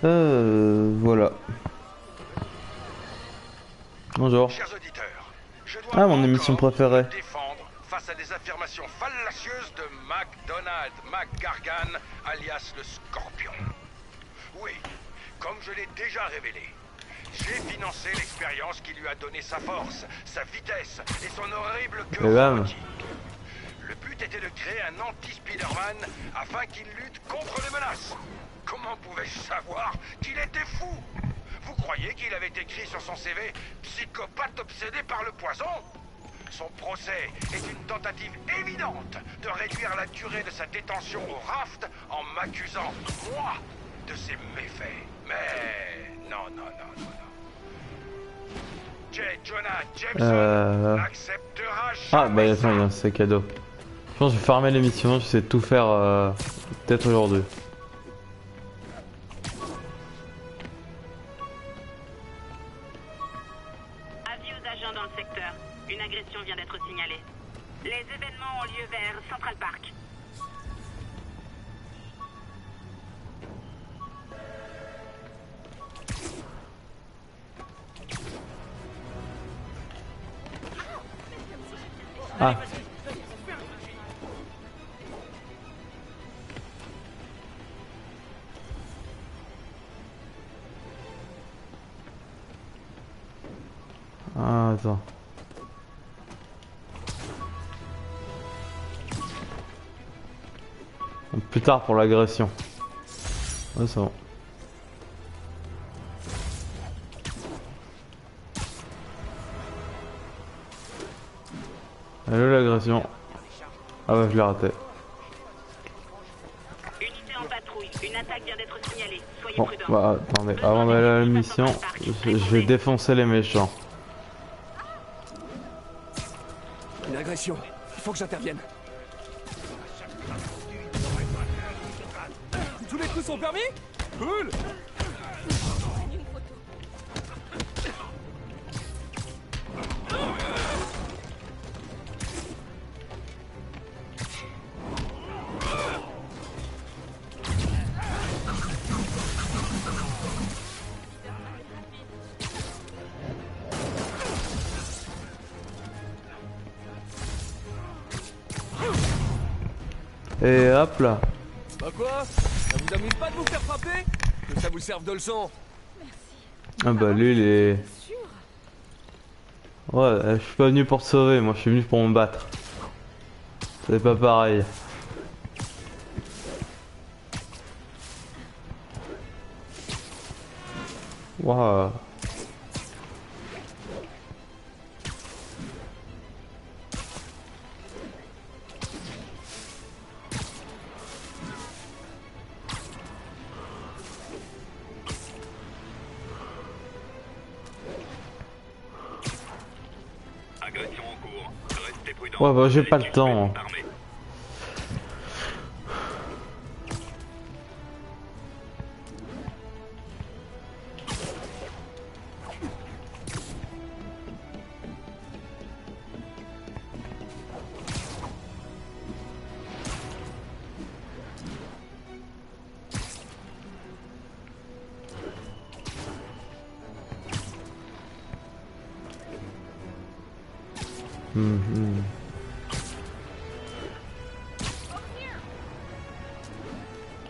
Voilà. Bonjour. Chers auditeurs, je dois Ah, mon émission encore préférée. me défendre face à des affirmations fallacieuses de MacDonald McGargan, alias le Scorpion. Oui, comme je l'ai déjà révélé, j'ai financé l'expérience qui lui a donné sa force, sa vitesse et son horrible Et queue bam. robotique. Le but était de créer un anti-Spider-Man afin qu'il lutte contre les menaces. Comment pouvais-je savoir qu'il était fou? Vous croyez qu'il avait écrit sur son CV « Psychopathe obsédé par le poison » ? Son procès est une tentative évidente de réduire la durée de sa détention au raft en m'accusant, moi, de ses méfaits. Mais non, non, non, non, non. J. Jonah Jameson acceptera Ah, jamais bah ça. attends, c'est cadeau. Je pense que je vais fermer l'émission, j'essaie de tout faire peut-être aujourd'hui. Avis aux agents dans le secteur. Une agression vient d'être signalée. Les événements ont lieu vers Central Park. Ah. Ah, attends. Plus tard pour l'agression. Ouais, c'est bon. Allô l'agression. Ah ouais, je l'ai raté. Unité en patrouille. Une attaque vient d'être signalée. Soyez Bon, prudents. bah attendez, avant d'aller à la mission, je vais défoncer les méchants. Une agression. Il faut que j'intervienne. Tous les coups sont permis? Cool. Et hop là. Bah quoi? Ça vous amuse pas de vous faire frapper? Que ça vous serve de leçon. Ah bah lui il est... Ouais, je suis pas venu pour te sauver, moi je suis venu pour me battre. C'est pas pareil. Waouh. Agression en cours. Restez prudents. Ouais bah j'ai pas le temps. Armés.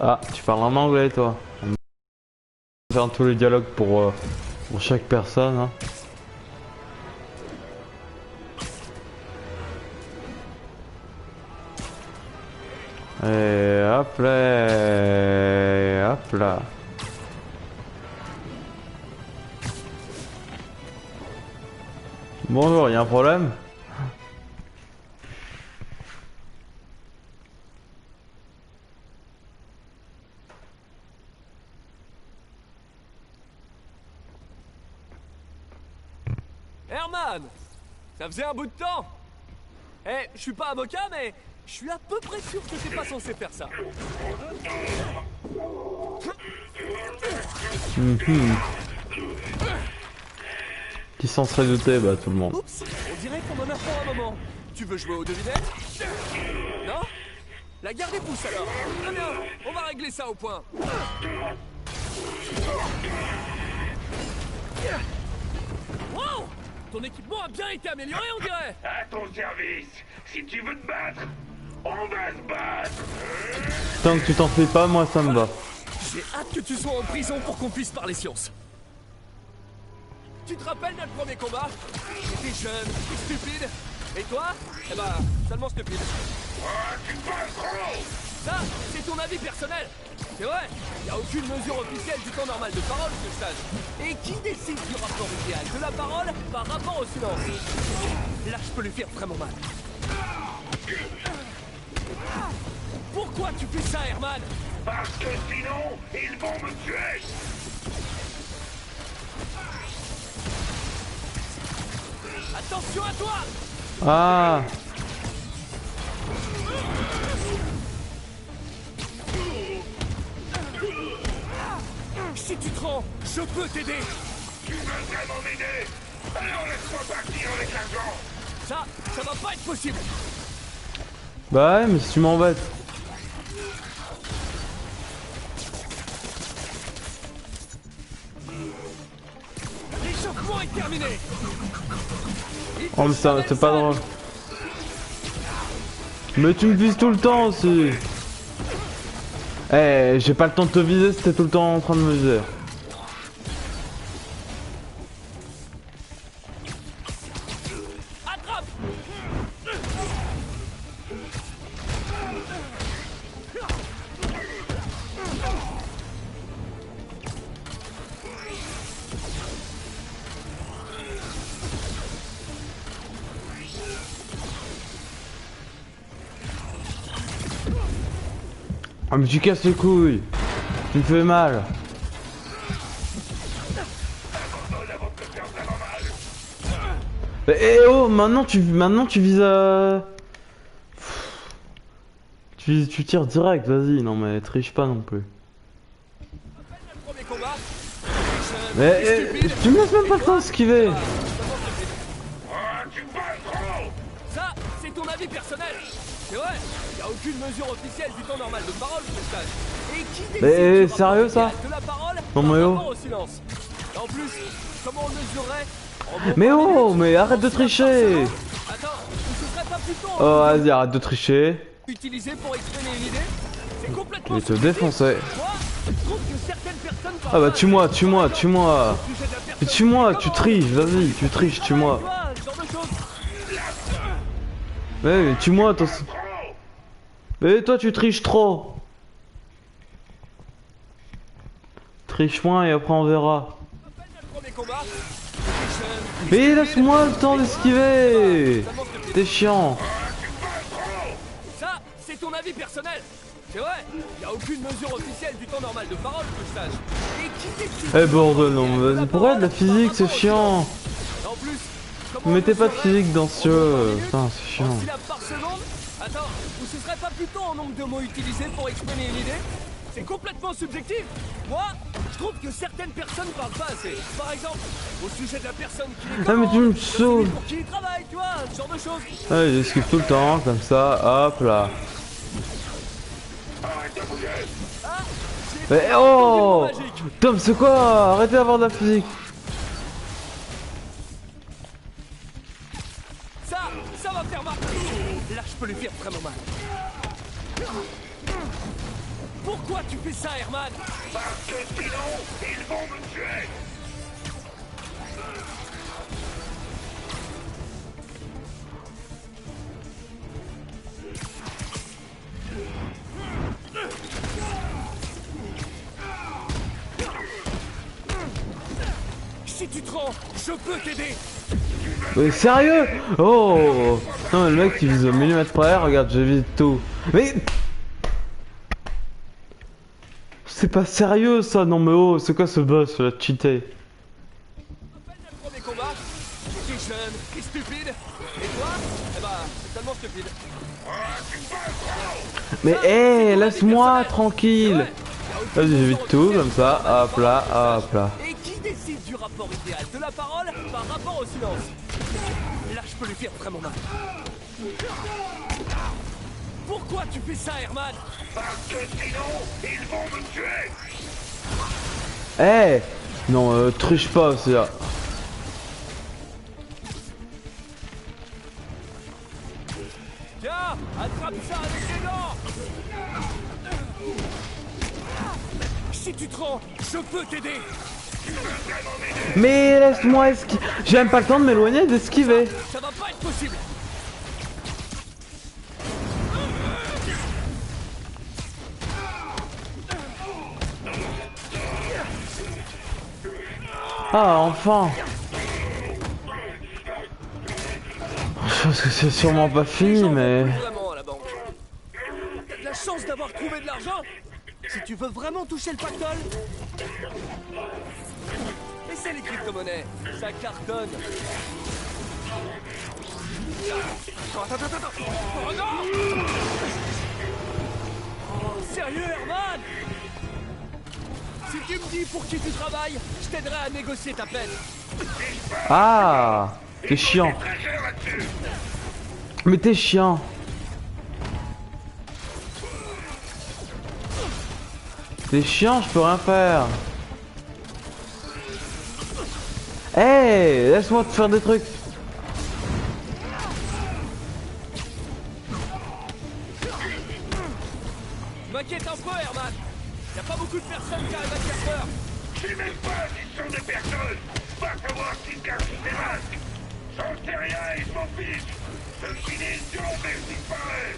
Ah, tu parles en anglais toi. On va faire tous les dialogues pour chaque personne. Hein. Et hop là, et hop là. Bonjour, y a un problème? Herman! Ça faisait un bout de temps! Eh, je suis pas avocat, mais je suis à peu près sûr que t'es pas censé faire ça. Qui s'en serait douté? Bah tout le monde. Oups, on dirait qu'on en a pour un moment. Tu veux jouer aux devinettes? Non? La garde des pouces alors. Très bien, on va régler ça au point. Wow! Ton équipement a bien été amélioré, on dirait! À ton service. Si tu veux te battre, on va se battre. Tant que tu t'en fais pas, moi ça me va. J'ai hâte que tu sois en prison pour qu'on puisse parler science. Tu te rappelles notre premier combat? J'étais jeune, stupide. Et toi? Eh ben, seulement stupide. Oh, tu parles trop. Ça, c'est ton avis personnel. C'est vrai, y a aucune mesure officielle du temps normal de parole que je sache. Et qui décide du rapport idéal de la parole par rapport au silence? Là, je peux lui faire vraiment mal. Pourquoi tu fais ça, Herman? Parce que sinon, ils vont me tuer. Attention à toi! Ah. Si tu te rends, je peux t'aider. Tu veux vraiment m'aider? Alors laisse-moi partir avec l'argent. Ça va pas être possible. Bah ouais, mais si tu m'embêtes. L'échauffement est terminé. Oh mais ça, c'est pas drôle. Mais tu me vises tout le temps aussi. Eh, j'ai pas le temps de te viser si t'es tout le temps en train de me viser. Attrape. Ah mais tu casses les couilles. Tu me fais mal. Eh oh, maintenant tu vises à... Tu tires direct, vas-y, non mais triche pas non plus. Premier combat. Mais tu me laisses même pas le temps d'esquiver. Oh, tu parles trop. Ça, c'est ton avis personnel. C'est vrai, y a aucune mesure officielle du temps normal de parole que je sache. Et qui décide Mais du sérieux, rapport ça? idéal de la parole Non, par mais oh. rapport au silence. Et en plus, comment on mesurerait en Mais bon oh, minutes, mais arrête de en syllabes tricher. par seconde? Attends, ce serait pas plutôt Oh vas-y, arrête de tricher. utilisé pour exprimer une idée? C'est complètement Je vais te subjectif. défoncer. Moi, je trouve que certaines personnes Ah bah tue-moi, tue-moi, tue-moi. sujet de la personne Tue-moi, qui tu commence. triches, vas-y, tu triches, tue-moi. Tu vois, ce genre de choses. Mais tue-moi, toi. Mais toi tu triches trop. Triche moins et après on verra. Rappelle notre premier combat. J'étais jeune, Mais laisse-moi le temps d'esquiver. tellement stupide. T'es chiant. Ça, c'est ton avis personnel. C'est vrai, y a aucune mesure officielle du temps normal de parole que je sache. Et qui décide Eh du bordel, rapport non, idéal mais de vas-y, la pourquoi de la parole physique, par c'est rapport au chiant. silence? En plus, comment Vous mettez pas de mesurerait physique dans ce en jeu, nombre de putain, minutes, c'est chiant. en syllabes par seconde? Attends, ou ce serait pas plutôt en nombre de mots utilisés pour exprimer une idée? C'est complètement subjectif. Moi, je trouve que certaines personnes parlent pas assez. Par exemple, au sujet de la personne qui les Ah mais tu me commande, de celui saoules. pour qui il travaille, tu vois, ce genre de choses. Ouais, j'esquive tout le temps, comme ça, hop là. Ah, Mais j'ai oh fait un magique. Tom, c'est quoi? Arrêtez d'avoir de la physique. Ça va faire mal. Là, je peux lui faire vraiment mal. Pourquoi tu fais ça, Herman? Parce que sinon, ils vont me tuer. Si tu te rends, je peux t'aider. Mais sérieux? Oh non mais le mec il vise au millimètre près, regarde, je vise tout. Mais... C'est pas sérieux ça, non mais oh, c'est quoi ce boss, là, cheaté? Rappelle notre premier combat. J'étais jeune et stupide. Et toi? Eh ben, c'est tellement stupide. Mais hé, laisse-moi tranquille. Vas-y, j'évite tout, comme ça, hop là, hop là. Et qui décide du rapport idéal de la parole par rapport au silence? Là, je peux lui faire vraiment mal. Pourquoi tu fais ça, Herman? Parce que sinon, ils vont me tuer. Eh non, triche pas aussi là. Tiens, attrape ça avec les dents. Si tu te rends, je peux t'aider. Mais laisse-moi esquiver. J'ai même pas le temps de m'éloigner d'esquiver. Ça va pas être possible. Ah, enfin. Je pense que c'est sûrement pas fini, mais... Vraiment à la banque. T'as de la chance d'avoir trouvé de l'argent. Si tu veux vraiment toucher le pactole... Essaie les crypto-monnaies, ça cartonne. Attends. Oh non. Oh, sérieux, Herman? Si tu me dis pour qui tu travailles, je t'aiderai à négocier ta peine. Ah, t'es chiant. Mais t'es chiant. T'es chiant, je peux rien faire. Hey, laisse-moi te faire des trucs. Je m'inquiète un peu, Herman. Y'a pas beaucoup de personnes qui arrivent à te faire peur. Je sais même pas qui sont des personnes. Va savoir qui cache des masques. J'en sais rien et je m'en fiche. Je finis sur l'envers disparaît.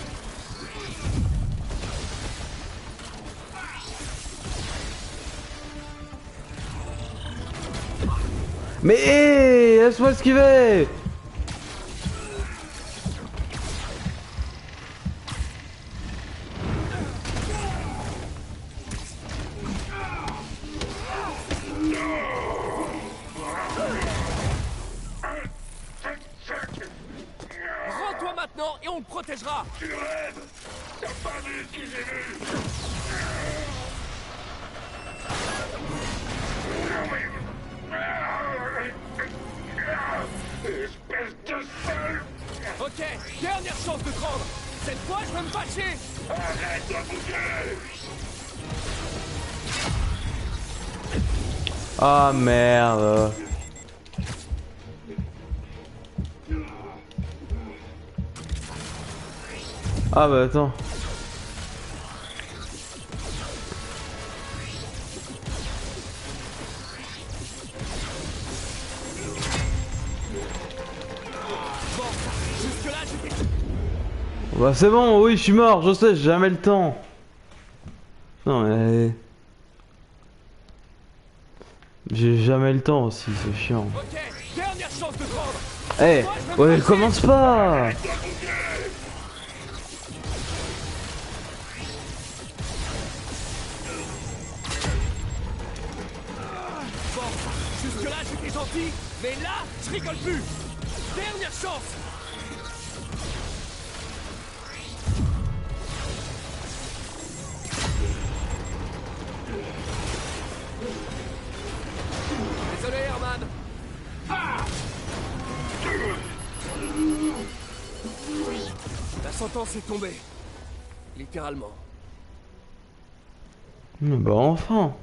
Mais hé, laisse-moi esquiver. Rends-toi maintenant et on te protégera. Tu rêves. T'as pas vu ce que j'ai vu. Espèce de sale. Ok, dernière chance de te rendre. Cette fois, je vais me fâcher. Arrête de bouger. Ah merde. Ah bah attends. Bon, jusque-là, j'étais... Bah c'est bon, oui, je suis mort, je sais, j'ai jamais le temps. Non mais... J'ai jamais le temps aussi, c'est chiant. Ok, dernière chance de te rendre. Eh, ouais, commence pas. Bon, jusque-là, j'étais gentil, mais là, je rigole plus. Dernière chance. Désolé, Herman. La sentence est tombée. Littéralement. Bah enfin.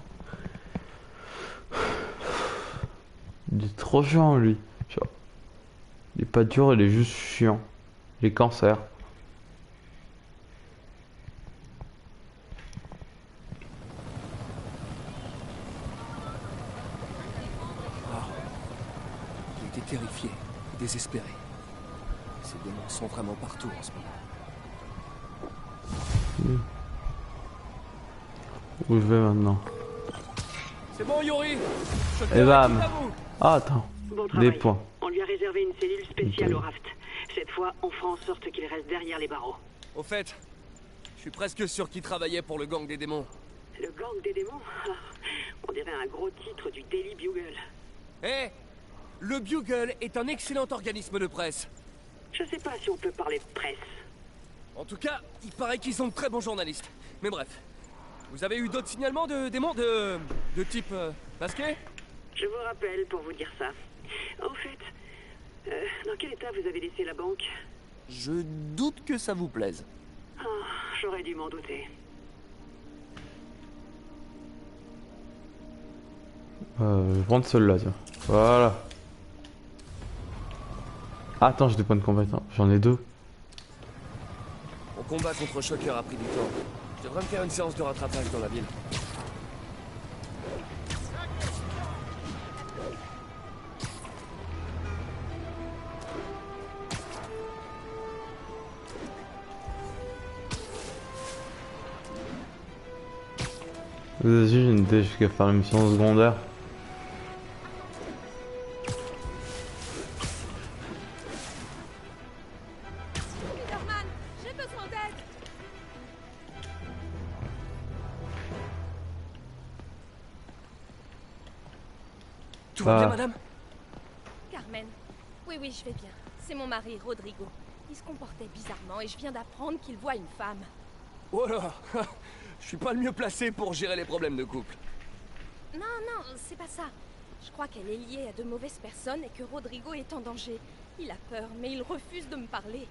Il est trop chiant lui. Genre, il est pas dur, il est juste chiant. Il est cancer. J'étais terrifié, désespéré. Ces démons sont vraiment partout en ce moment. Où je vais maintenant? C'est bon, Yuri. Je te Et bam. tout à vous. Ah attends. Bon Des travail. points. On lui a réservé une cellule spéciale Ok. au raft. Cette fois, on fera en sorte qu'il reste derrière les barreaux. Au fait, je suis presque sûr qu'il travaillait pour le gang des démons. Le gang des démons. Ah, on dirait un gros titre du Daily Bugle. Eh, le Bugle est un excellent organisme de presse. Je sais pas si on peut parler de presse. En tout cas, il paraît qu'ils sont de très bons journalistes. Mais bref, vous avez eu d'autres signalements de démons de type masqué? Je vous rappelle pour vous dire ça. En fait, dans quel état vous avez laissé la banque? Je doute que ça vous plaise. Ah, j'aurais dû m'en douter. Je vais prendre celui-là, tiens. Voilà. Attends, j'ai des points de compétence. J'en ai 2. Mon combat contre Shocker a pris du temps. Je devrais me faire une séance de rattrapage dans la ville. Vas-y, j'ai une idée jusqu'à faire une mission secondaire. Spider-Man, j'ai besoin d'aide. Tout va bien, madame? Carmen. Oui, je vais bien. C'est mon mari, Rodrigo. Il se comportait bizarrement et je viens d'apprendre qu'il voit une femme. Oh là. Je suis pas le mieux placé pour gérer les problèmes de couple. Non, c'est pas ça. Je crois qu'elle est liée à de mauvaises personnes et que Rodrigo est en danger. Il a peur, mais il refuse de me parler.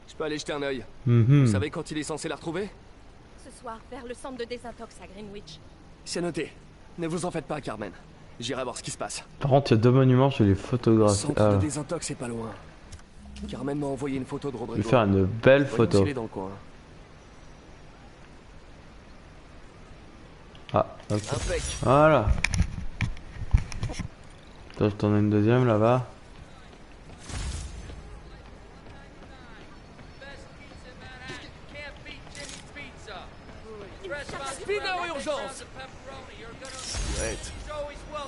Je peux aller jeter un œil. Mhm. Vous savez quand il est censé la retrouver? Ce soir, vers le centre de désintox à Greenwich. C'est noté. Ne vous en faites pas, Carmen. J'irai voir ce qui se passe. Par contre, il y a 2 monuments, je les photographie. Centre de désintox est pas loin. Carmen m'a envoyé une photo de Je Rodrigo. vais faire une belle Voyons photo. s'il est dans le coin. Ah, ok. Impec. Voilà. Attends, je t'en ai une deuxième là-bas. Speedo, urgence!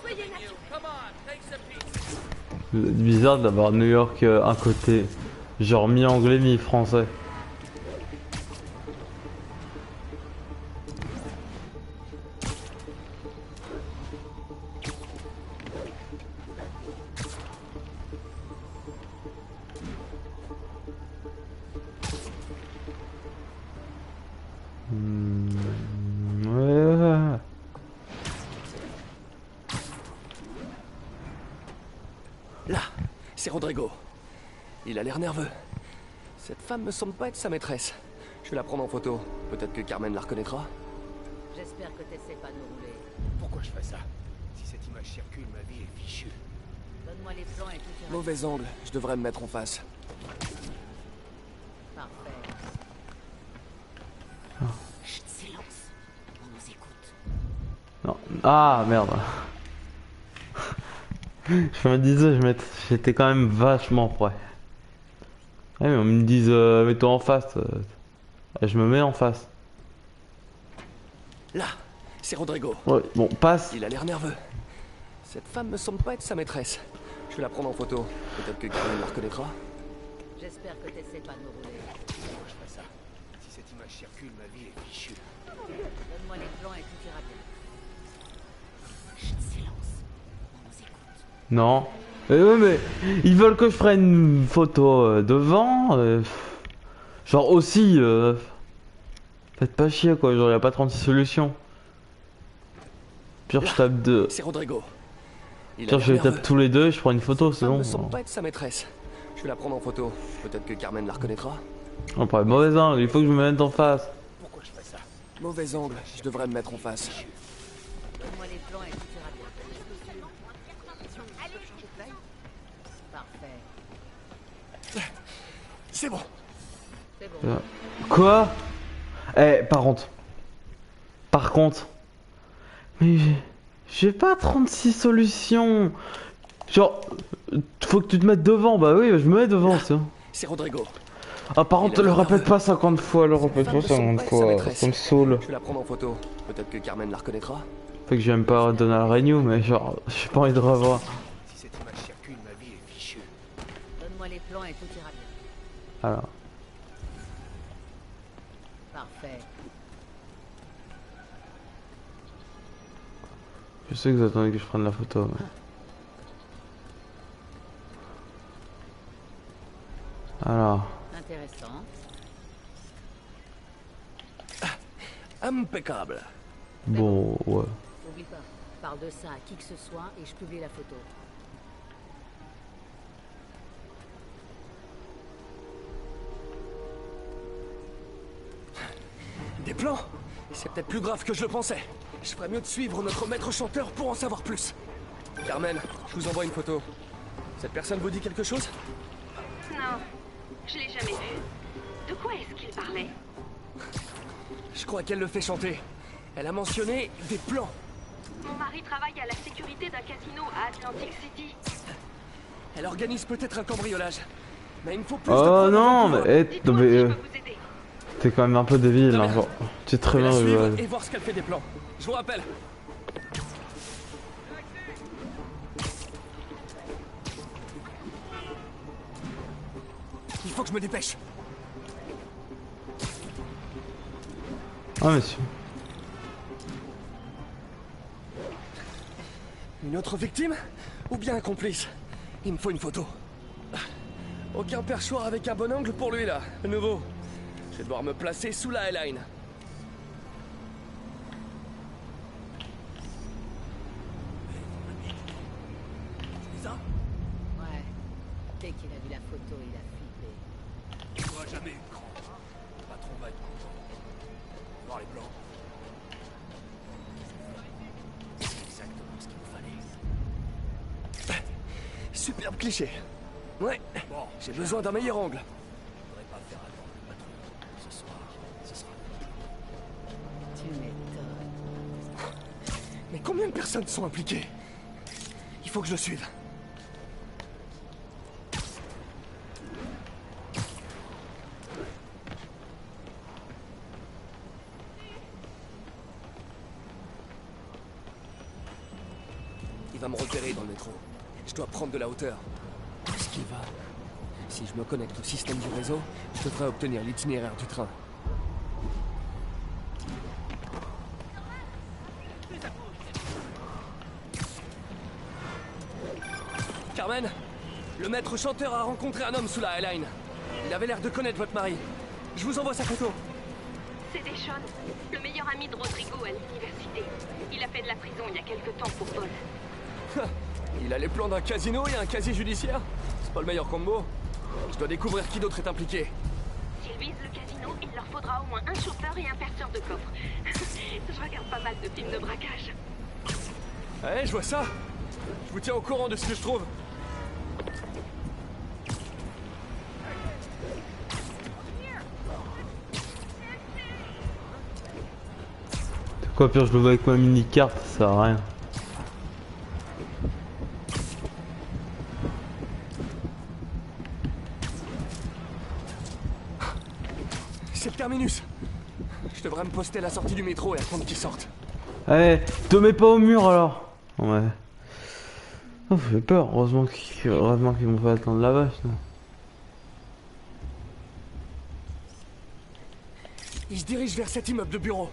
Soyez naturel. C'est bizarre d'avoir New York un côté genre mi-anglais, mi-français. Ouais. Là, c'est Rodrigo. Il a l'air nerveux. Cette femme me semble pas être sa maîtresse. Je vais la prendre en photo. Peut-être que Carmen la reconnaîtra. J'espère que t'essaies pas de nous rouler. Pourquoi je fais ça? Si cette image circule, ma vie est fichue. Donne-moi les plans et tout ira. Mauvais angle, je devrais me mettre en face. Parfait. Chut, silence. On nous écoute. Non. Ah merde. Je me disais, j'étais quand même vachement prêt. Ouais, mais on me dit, mets-toi en face. Et je me mets en face. Là, c'est Rodrigo. Ouais, bon, passe. Il a l'air nerveux. Cette femme me semble pas être sa maîtresse. Je vais la prendre en photo. Peut-être que Carmen la reconnaîtra. J'espère que t'essaies pas de nous rouler. Pourquoi je fais ça? Si cette image circule, ma vie est fichue. Donne-moi les plans et tout ira bien. Chut, silence. On nous écoute. Non. Ouais, mais ils veulent que je prenne une photo devant. Genre aussi. Faites pas chier quoi, genre y a pas 36 solutions. Pire, je tape deux. C'est Rodrigo. Il a Pire, l'air je les nerveux. tape tous les deux et je prends une photo, c'est Cette femme bon. me semble pas être sa maîtresse. Je vais la prendre en photo. Peut-être que Carmen la reconnaîtra. On prend mauvais angle, il faut que je me mette en face. Pourquoi je fais ça? Mauvais angle, je devrais me mettre en face. Donne-moi les plans et tout ira bien. Parfait. C'est bon. C'est bon. Quoi? Eh, par contre. Mais j'ai pas 36 solutions. Genre, faut que tu te mettes devant. Bah oui, je me mets devant, ça. C'est Rodrigo. Ah, par contre, Il a le l'air répète nerveux. pas 50 fois, le Cette répète femme pas me semble 50 pas être sa fois. maîtresse. Ça me saoule. Je vais la prendre en photo. Peut-être que Carmen la reconnaîtra. Fait que j'aime pas Donald Renew, mais genre, j'ai pas envie de revoir. Si cette image circule, ma vie est fichue. Donne-moi les plans et tout ira bien. Alors. Parfait. Je sais que vous attendez que je prenne la photo. Mais... Alors. Intéressant. Impeccable. Bon, ouais. Oublie pas. Parle de ça à qui que ce soit et je publie la photo. Des plans? C'est peut-être plus grave que je le pensais. Je ferais mieux de suivre notre maître chanteur pour en savoir plus. Carmen, je vous envoie une photo. Cette personne vous dit quelque chose? Non, je l'ai jamais vu. De quoi est-ce qu'il parlait? Je crois qu'elle le fait chanter. Elle a mentionné des plans. Mon mari travaille à la sécurité d'un casino à Atlantic City. Elle organise peut-être un cambriolage. Mais il me faut plus de Oh preuves non, avant de pouvoir. mais Dites-moi non, si mais je peux vous aider. t'es quand même un peu débile, Très hein, bien. genre. Tu es Je très vais la bien, suivre ouais. et voir ce qu'elle fait des plans. Je vous rappelle. Il faut que je me dépêche. Ah, monsieur. Une autre victime? Ou bien un complice? Il me faut une photo. Aucun perchoir avec un bon angle pour lui là, à nouveau. Je vais devoir me placer sous la Highline. C'est ça? Ouais. Dès qu'il a vu la photo, il a flippé. Tu n'auras jamais eu de cran. Le patron va être content. Voir les blancs. C'est exactement ce qu'il me fallait. Superbe cliché. Ouais, bon, j'ai besoin d'un meilleur angle. Je voudrais pas faire attendre le patron. Ce soir, ce sera... Tu m'étonnes. Mais combien de personnes sont impliquées? Il faut que je le suive. Il va me repérer dans le métro. Je dois prendre de la hauteur. Où est-ce qu'il va? Si je me connecte au système du réseau, je devrais obtenir l'itinéraire du train. Carmen, le maître chanteur a rencontré un homme sous la Highline. Il avait l'air de connaître votre mari. Je vous envoie sa photo. C'est Deshawn, le meilleur ami de Rodrigo à l'université. Il a fait de la prison il y a quelque temps pour vol. Il a les plans d'un casino et un casier judiciaire. C'est pas le meilleur combo. Je dois découvrir qui d'autre est impliqué. S'ils visent le casino, il leur faudra au moins un chauffeur et un perceur de coffre. Je regarde pas mal de films de braquage. Ouais, je vois ça. Je vous tiens au courant de ce que je trouve. Quoi, pire, je le vois avec ma mini-carte, ça sert à rien. C'est le terminus. Je devrais me poster à la sortie du métro et attendre qu'ils sortent. Allez, te mets pas au mur alors. Ouais. Oh, ça fait peur, heureusement qu'ils m'ont fait attendre la vache. Non. Ils se dirigent vers cet immeuble de bureau.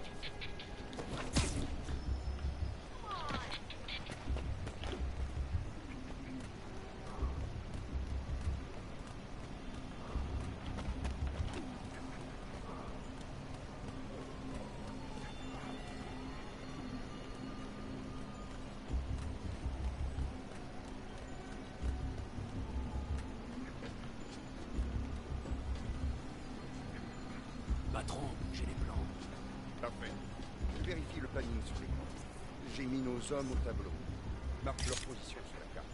Patron, j'ai les plans. Parfait. Je vérifie le planning sur l'écran. J'ai mis nos hommes au tableau. Marque leur position sur la carte.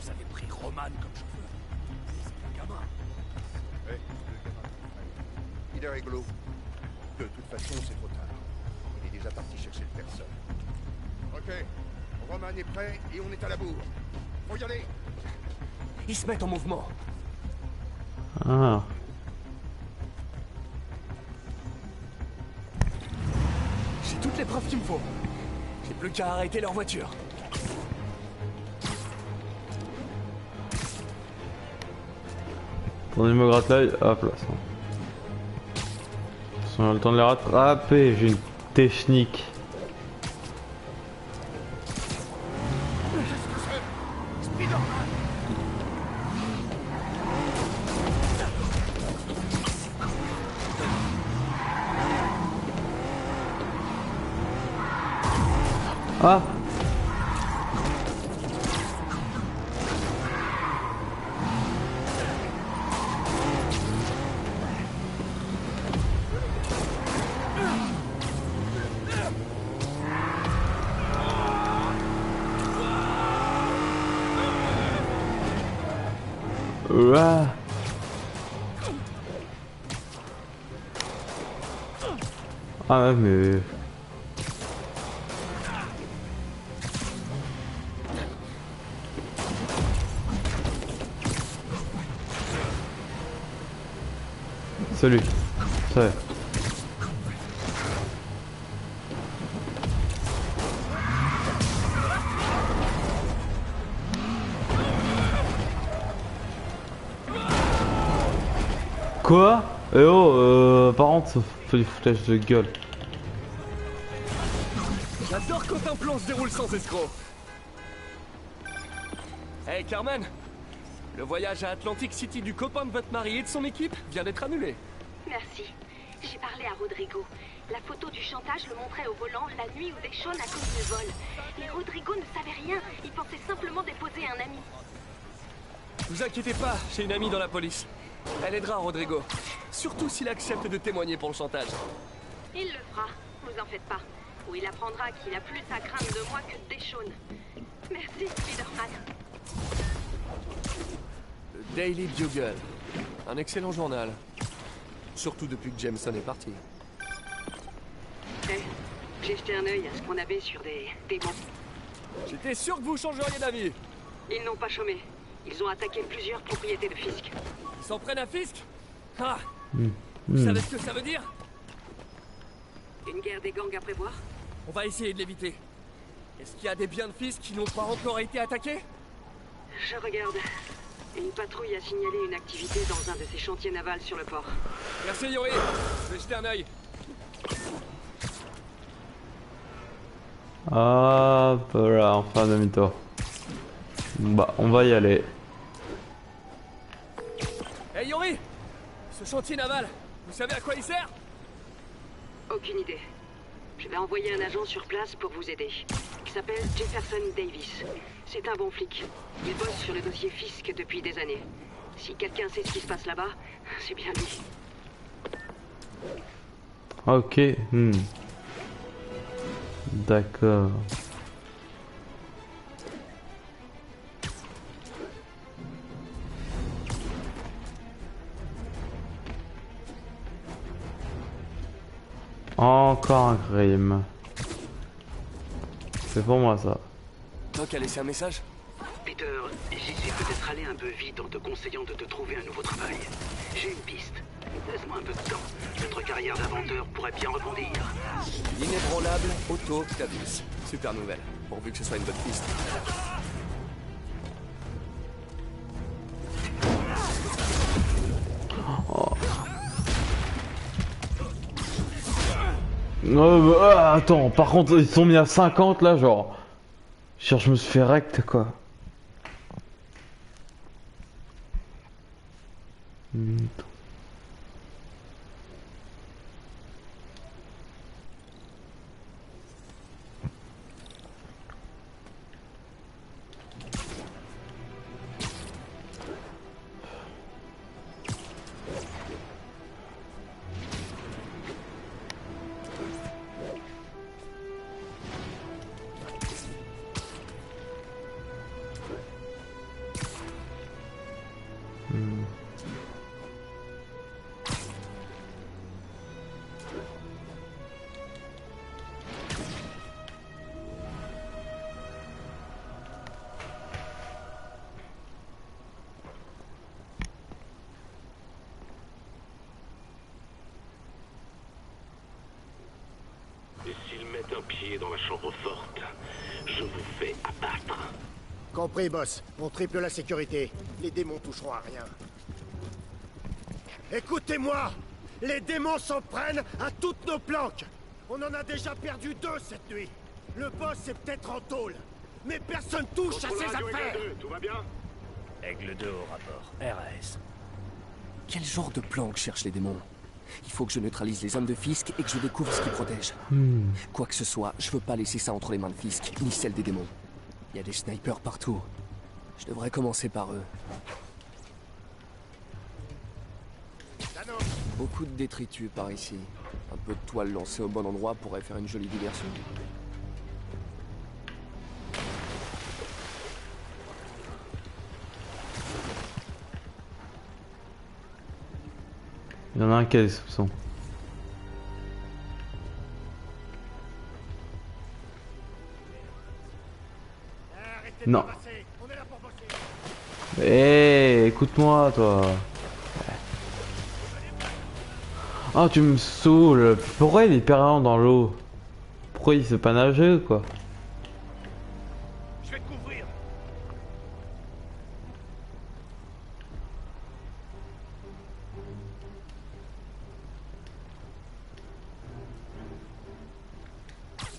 Vous avez pris Roman comme chauffeur. C'est un gamin. Ouais, le gamin. Il est rigolo. De toute façon, c'est trop tard. Il est déjà parti chercher le personne. Ok. Roman est prêt et on est à la bourre. Faut y aller. Ils se mettent en mouvement. Ah. J'ai toutes les preuves qu'il me faut. J'ai plus qu'à arrêter leur voiture. Attendez, je me gratte l'œil. Hop là, ça. Si on a le temps de les rattraper, j'ai une technique. Ah! Ouais. Ah ouais, mais... Salut. Ça. Quoi? Eh oh, par contre, ça fait du foutage de gueule. J'adore quand un plan se déroule sans escroc. Hey Carmen, le voyage à Atlantic City du copain de votre mari et de son équipe vient d'être annulé. Merci. J'ai parlé à Rodrigo. La photo du chantage le montrait au volant la nuit où Deshawn a commis le vol. Mais Rodrigo ne savait rien. Il pensait simplement déposer un ami. Vous inquiétez pas, j'ai une amie dans la police. Elle aidera Rodrigo. Surtout s'il accepte de témoigner pour le chantage. Il le fera, vous en faites pas. Ou il apprendra qu'il a plus à craindre de moi que de Deshawn. Merci, Spider-Man. Le Daily Bugle. Un excellent journal. Surtout depuis que Jameson est parti. J'ai jeté un œil à ce qu'on avait sur des démons. J'étais sûr que vous changeriez d'avis. Ils n'ont pas chômé. Ils ont attaqué plusieurs propriétés de Fisk. Ils s'en prennent à Fisk? Ah! Vous savez ce que ça veut dire? Une guerre des gangs à prévoir? On va essayer de l'éviter. Est-ce qu'il y a des biens de Fisk qui n'ont pas encore été attaqués? Je regarde. Une patrouille a signalé une activité dans un de ces chantiers navals sur le port. Merci Yori. Je vais jeter un œil. Ah, voilà, enfin demi-tour. Bah, on va y aller. Hey Yori! Ce chantier naval, vous savez à quoi il sert? Aucune idée. Je vais envoyer un agent sur place pour vous aider. Il s'appelle Jefferson Davis. C'est un bon flic. Il bosse sur le dossier Fisk depuis des années. Si quelqu'un sait ce qui se passe là-bas, c'est bien lui. Ok. D'accord. Encore un crime. C'est pour moi ça. Doc a laissé un message? Peter, j'y suis peut-être allé un peu vite en te conseillant de te trouver un nouveau travail. J'ai une piste. Laisse-moi un peu de temps. Notre carrière d'inventeur pourrait bien rebondir. Inébranlable Otto Octavius. Super nouvelle, pourvu que ce soit une bonne piste. Attends, par contre, ils sont mis à 50 là, genre. Je me suis fait rect quoi. Et s'ils mettent un pied dans la chambre forte, je vous fais abattre. Compris, boss. On triple la sécurité. Les démons toucheront à rien. Écoutez-moi! Les démons s'en prennent à toutes nos planques! On en a déjà perdu 2 cette nuit. Le boss est peut-être en tôle, mais personne touche à ses affaires! Tout va bien? Aigle 2 au rapport. RAS. Quel genre de plan que cherchent les démons? Il faut que je neutralise les hommes de Fisk et que je découvre ce qui protège. Quoi que ce soit, je veux pas laisser ça entre les mains de Fisk, ni celles des démons. Il y a des snipers partout. Je devrais commencer par eux. Beaucoup de détritus par ici. Un peu de toile lancée au bon endroit pourrait faire une jolie diversion. Il y en a un qui a des soupçons. Non. Eh, écoute-moi, toi. Oh, tu me saoules. Pourquoi il est permanent dans l'eau? Pourquoi il sait pas nager, quoi? Je vais te couvrir.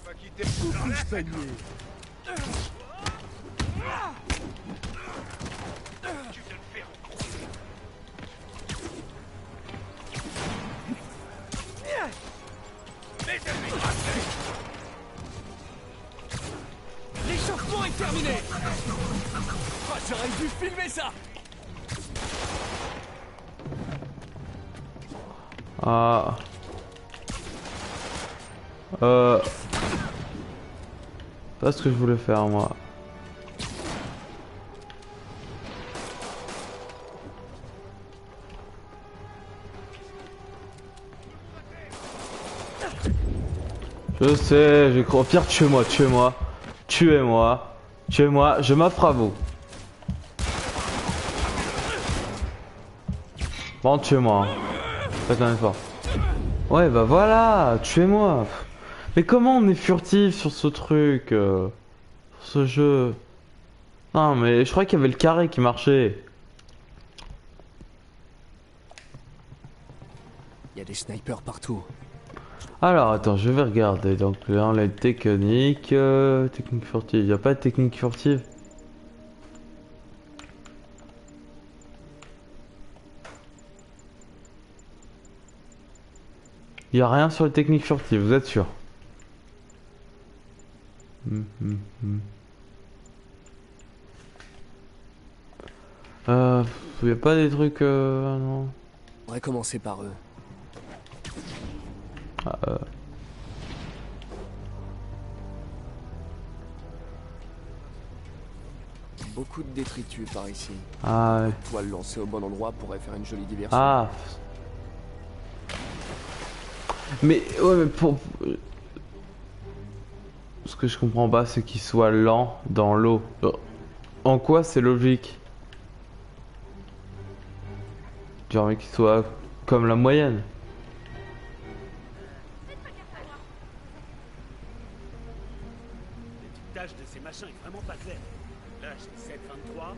Va quitter le panier. Tu te le fais retrouver. Mes ennemis bracelés. L'échauffement est terminé. Oh, j'aurais dû filmer ça. Ah. Pas ce que je voulais faire, moi. Je sais, j'ai cru. Au pire, tuez-moi, tuez-moi. Tuez-moi. Tuez-moi, je m'offre à vous. Bon, tuez-moi. Faites un effort. Ouais, bah voilà, tuez-moi. Mais comment on est furtif sur ce truc sur ce jeu? Non, mais je crois qu'il y avait le carré qui marchait. Il y a des snipers partout. Alors, attends, je vais regarder. Donc là, on a une technique. Technique furtive. Il n'y a pas de technique furtive? Il n'y a rien sur les techniques furtives, vous êtes sûr? Il n'y a pas des trucs... non. On va commencer par eux. Beaucoup de détritus par ici. Ah ouais. Toile lancée au bon endroit pourrait faire une jolie diversion. Ah. Mais ouais, mais pour... Ce que je comprends pas, c'est qu'il soit lent dans l'eau. En quoi c'est logique? Genre mais qu'il soit comme la moyenne. L'étiquetage de ces machins est vraiment pas clair. Là, j'ai 723,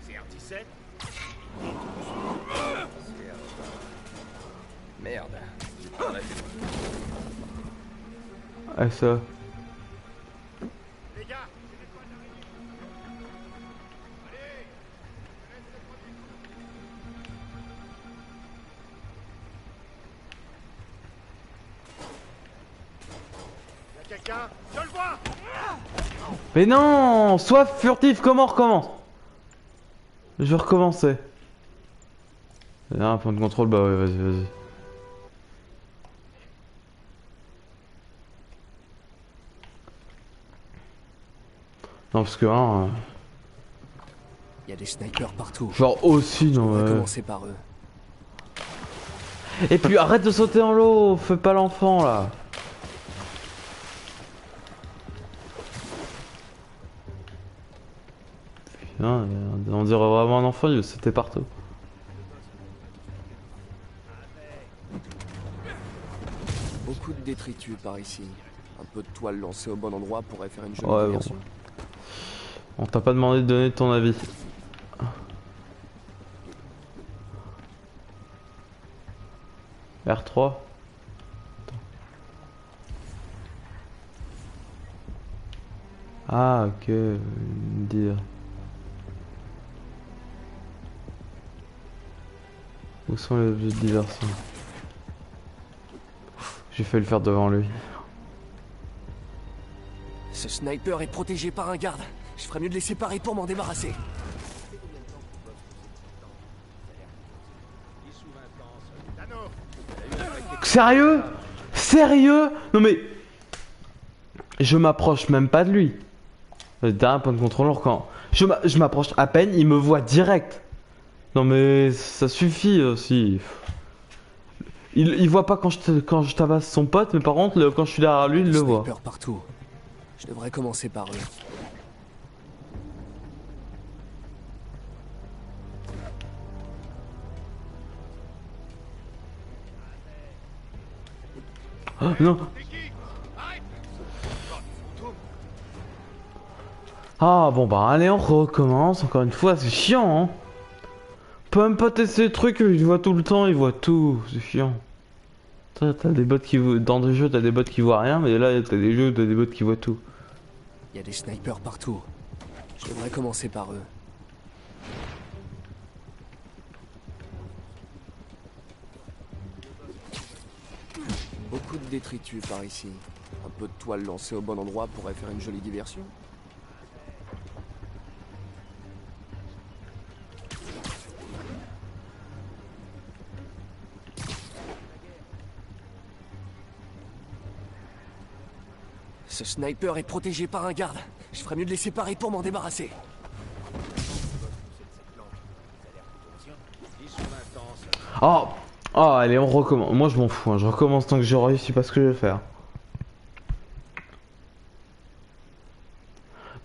CR17. Merde, j'ai pas la tête. Ah ça. Les gars, y a quelqu'un? Je le vois. Mais non, sois furtif, comment on recommence? Je vais recommencer. Il y a un point de contrôle, bah ouais, vas-y, vas-y. Non, parce que hein, Il y a des snipers partout. genre aussi, non. On va commencer par eux. Et puis arrête de sauter dans l'eau, fais pas l'enfant là. Putain, on dirait vraiment un enfant, il sautait partout. Beaucoup de détritus par ici. Un peu de toile lancée au bon endroit pourrait faire une jolie Ouais, diversion. bon. On t'a pas demandé de donner ton avis. R3. Ah ok, dire. Où sont les objets de diversion? J'ai fait le faire devant lui. Ce sniper est protégé par un garde. Je ferais mieux de les séparer pour m'en débarrasser. Sérieux? Sérieux? Non mais... Je m'approche même pas de lui. T'as un point de contrôle quand... Je m'approche à peine, il me voit direct. Non mais ça suffit aussi. Il voit pas quand je tabasse son pote, mais par contre, quand je suis derrière lui, il le voit. Sniper partout. Je devrais commencer par eux. Oh, non. Ah bon bah allez, on recommence encore une fois, c'est chiant hein. On peut même pas tester le truc, il voit tout le temps, il voit tout, c'est chiant. T'as des bots qui voient, dans des jeux t'as des bots qui voient rien, mais là t'as des jeux, t'as des bots qui voient tout. Il y a des snipers partout. Je devrais commencer par eux. Beaucoup de détritus par ici. Un peu de toile lancée au bon endroit pourrait faire une jolie diversion. Ce sniper est protégé par un garde. Je ferais mieux de les séparer pour m'en débarrasser. Oh, oh allez, on recommence. Moi je m'en fous, hein. Je recommence tant que j'ai réussi pas ce que je vais faire.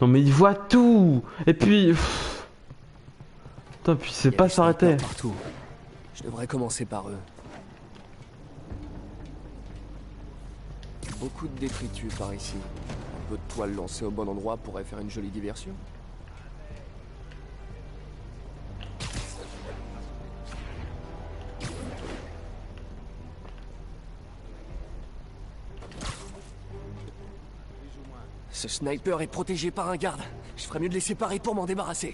Non mais il voit tout. Et puis... Putain, puis c'est pas s'arrêter. Je devrais commencer par eux. Beaucoup de détritus par ici. Un peu de toile lancée au bon endroit pourrait faire une jolie diversion. Ce sniper est protégé par un garde. Je ferais mieux de les séparer pour m'en débarrasser.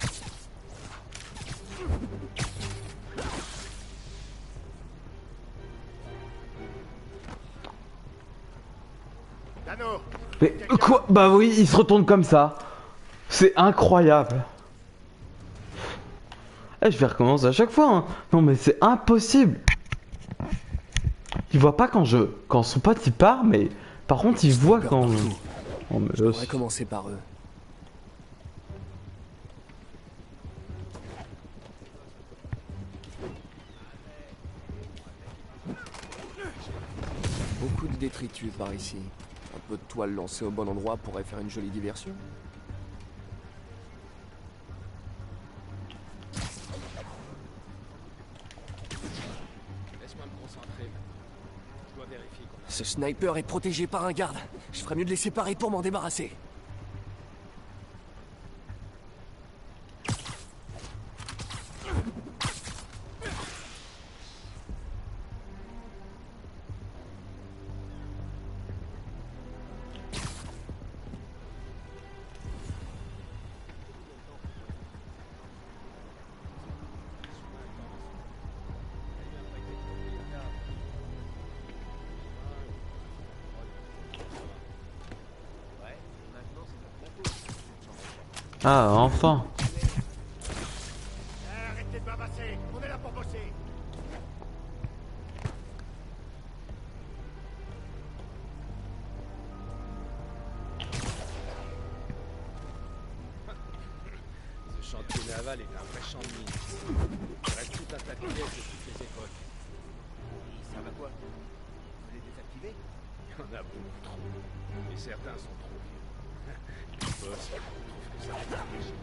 Mais quoi? Bah oui, il se retourne comme ça. C'est incroyable. Eh, je vais recommencer à chaque fois. Hein. Non mais c'est impossible. Il voit pas quand son pote il part, mais par contre il voit quand. Oh, mais je devrais commencer par eux. Beaucoup de détritus par ici. Un peu de toile lancée au bon endroit pourrait faire une jolie diversion. Laisse-moi me concentrer. Je dois vérifier qu'on a... Ce sniper est protégé par un garde. Je ferais mieux de les séparer pour m'en débarrasser. Ah, enfin. Arrêtez de bavasser, on est là pour bosser. Ce chantier naval est un vrai champ de mine. Il reste tout un tas de pièces de toutes les époques. Ça va quoi? Vous les désactiver? Il y en a beaucoup trop. Et certains sont trop vieux. Les boss trouvent que ça fait quelque chose.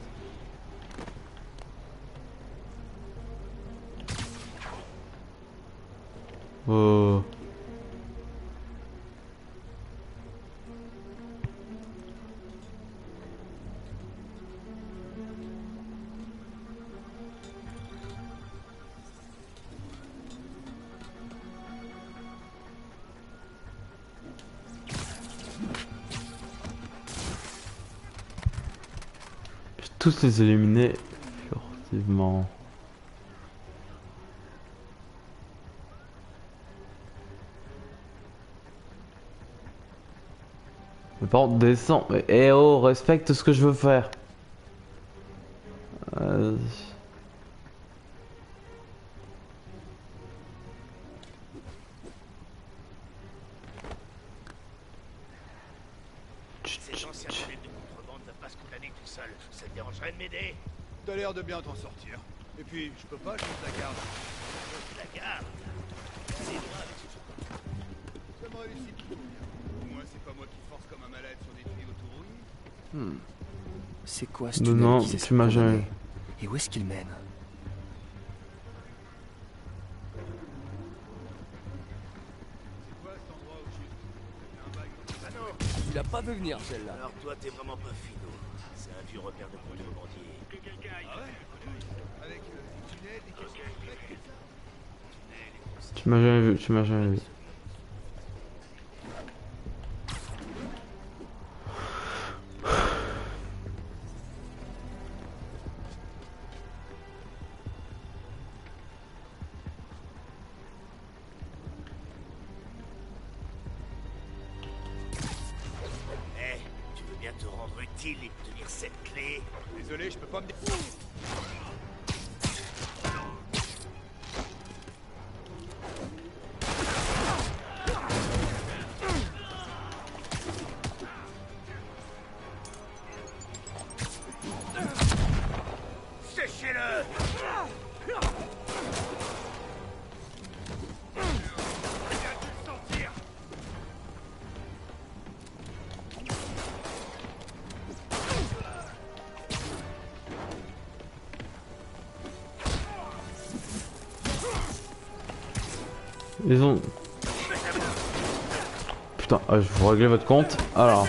Oh. Tous les éliminer furtivement. Mais par contre, descends. Mais eh oh, respecte ce que je veux faire. Ces anciens modèles de contrebande ne pas se condamner tout seul. Ça te dérangerait de m'aider? T'as l'air de bien t'en sortir. Et puis, je peux pas, je la garde. La garde? C'est moi avec me réussit plutôt bien. Au moins, c'est pas moi qui force comme un malade sur des tuyaux tout rouillés. C'est quoi ce Non, tunnel non, qu'ils essaient tu m'as de jamais- condamner? Et où est-ce qu'il mène? C'est quoi cet endroit au juste? Un bail. Ah non. Il a pas vu venir celle-là. Alors toi, t'es vraiment pas finot. C'est un vieux repère de contrebandier. Que quelqu'un aille. Ah ouais? Avec des tunnels, des caisses complètes, tout ça. Tu m'as jamais vu, tu m'as jamais vu. Eh, tu veux bien te rendre utile et me tenir cette clé? Désolé, je peux pas me... Séchez-le! Ils ont... Putain, je vous régler votre compte. Alors...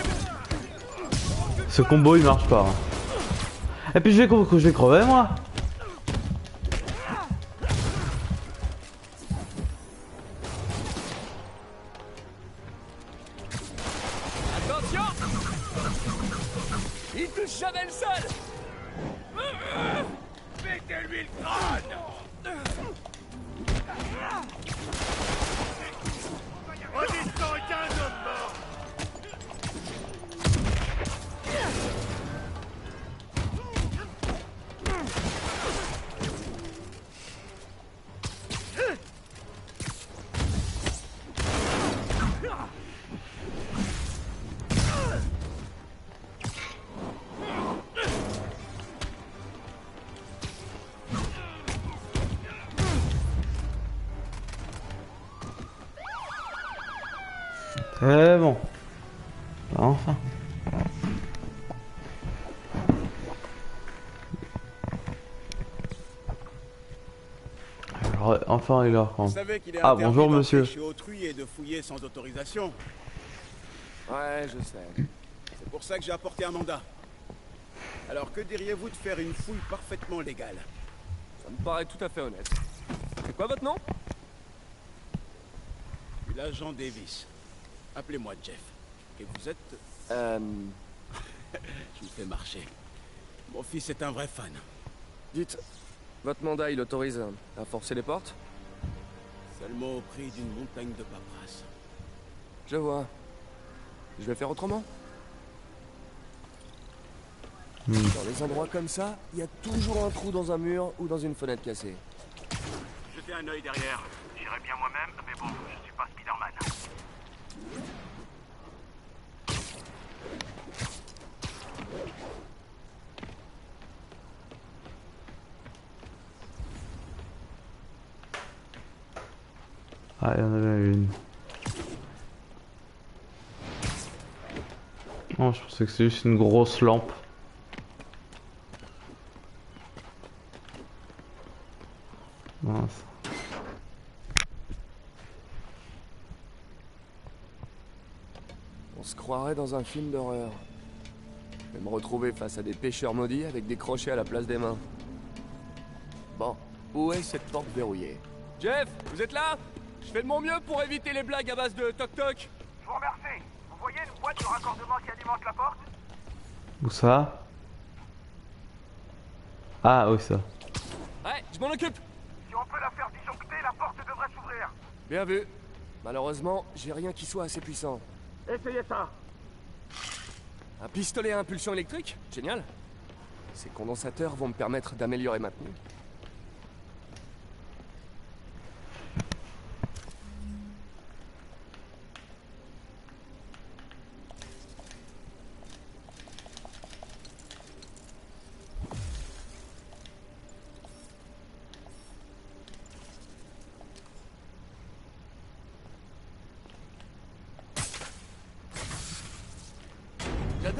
Ce combo il marche pas. Et puis je vais crever moi. Attention! Il touche jamais le sol! Mettez-lui le crâne! On est 115 hommes morts. C'est bon. Enfin. Alors, enfin il est là. Vous savez qu'il est Ah, interdit bonjour, monsieur. d'empêcher autrui et de fouiller sans autorisation. Ouais, je sais. C'est pour ça que j'ai apporté un mandat. Alors que diriez-vous de faire une fouille parfaitement légale? Ça me paraît tout à fait honnête. C'est quoi votre nom? Je suis l'agent Davis. Appelez-moi Jeff. Et vous êtes... Euh... Je me fais marcher. Mon fils est un vrai fan. Dites, votre mandat, il autorise à forcer les portes? Seulement au prix d'une montagne de paperasse. Je vois. Je vais faire autrement. Dans les endroits comme ça, il y a toujours un trou dans un mur ou dans une fenêtre cassée. Jetez un œil derrière. J'irai bien moi-même, mais bon, je suis pas Spider-Man. Ah, il y en avait une. Oh, je pensais que c'est juste une grosse lampe. Mince. On se croirait dans un film d'horreur. Je vais me retrouver face à des pêcheurs maudits avec des crochets à la place des mains. Bon, où est cette porte verrouillée? Jeff, vous êtes là? Je fais de mon mieux pour éviter les blagues à base de toc-toc. Je vous remercie. Vous voyez une boîte de raccordement qui alimente la porte? Où ça? Ah, oui, ça. Ouais, je m'en occupe. Si on peut la faire disjoncter, la porte devrait s'ouvrir. Bien vu. Malheureusement, j'ai rien qui soit assez puissant. Essayez ça. Un pistolet à impulsion électrique? Génial. Ces condensateurs vont me permettre d'améliorer ma tenue.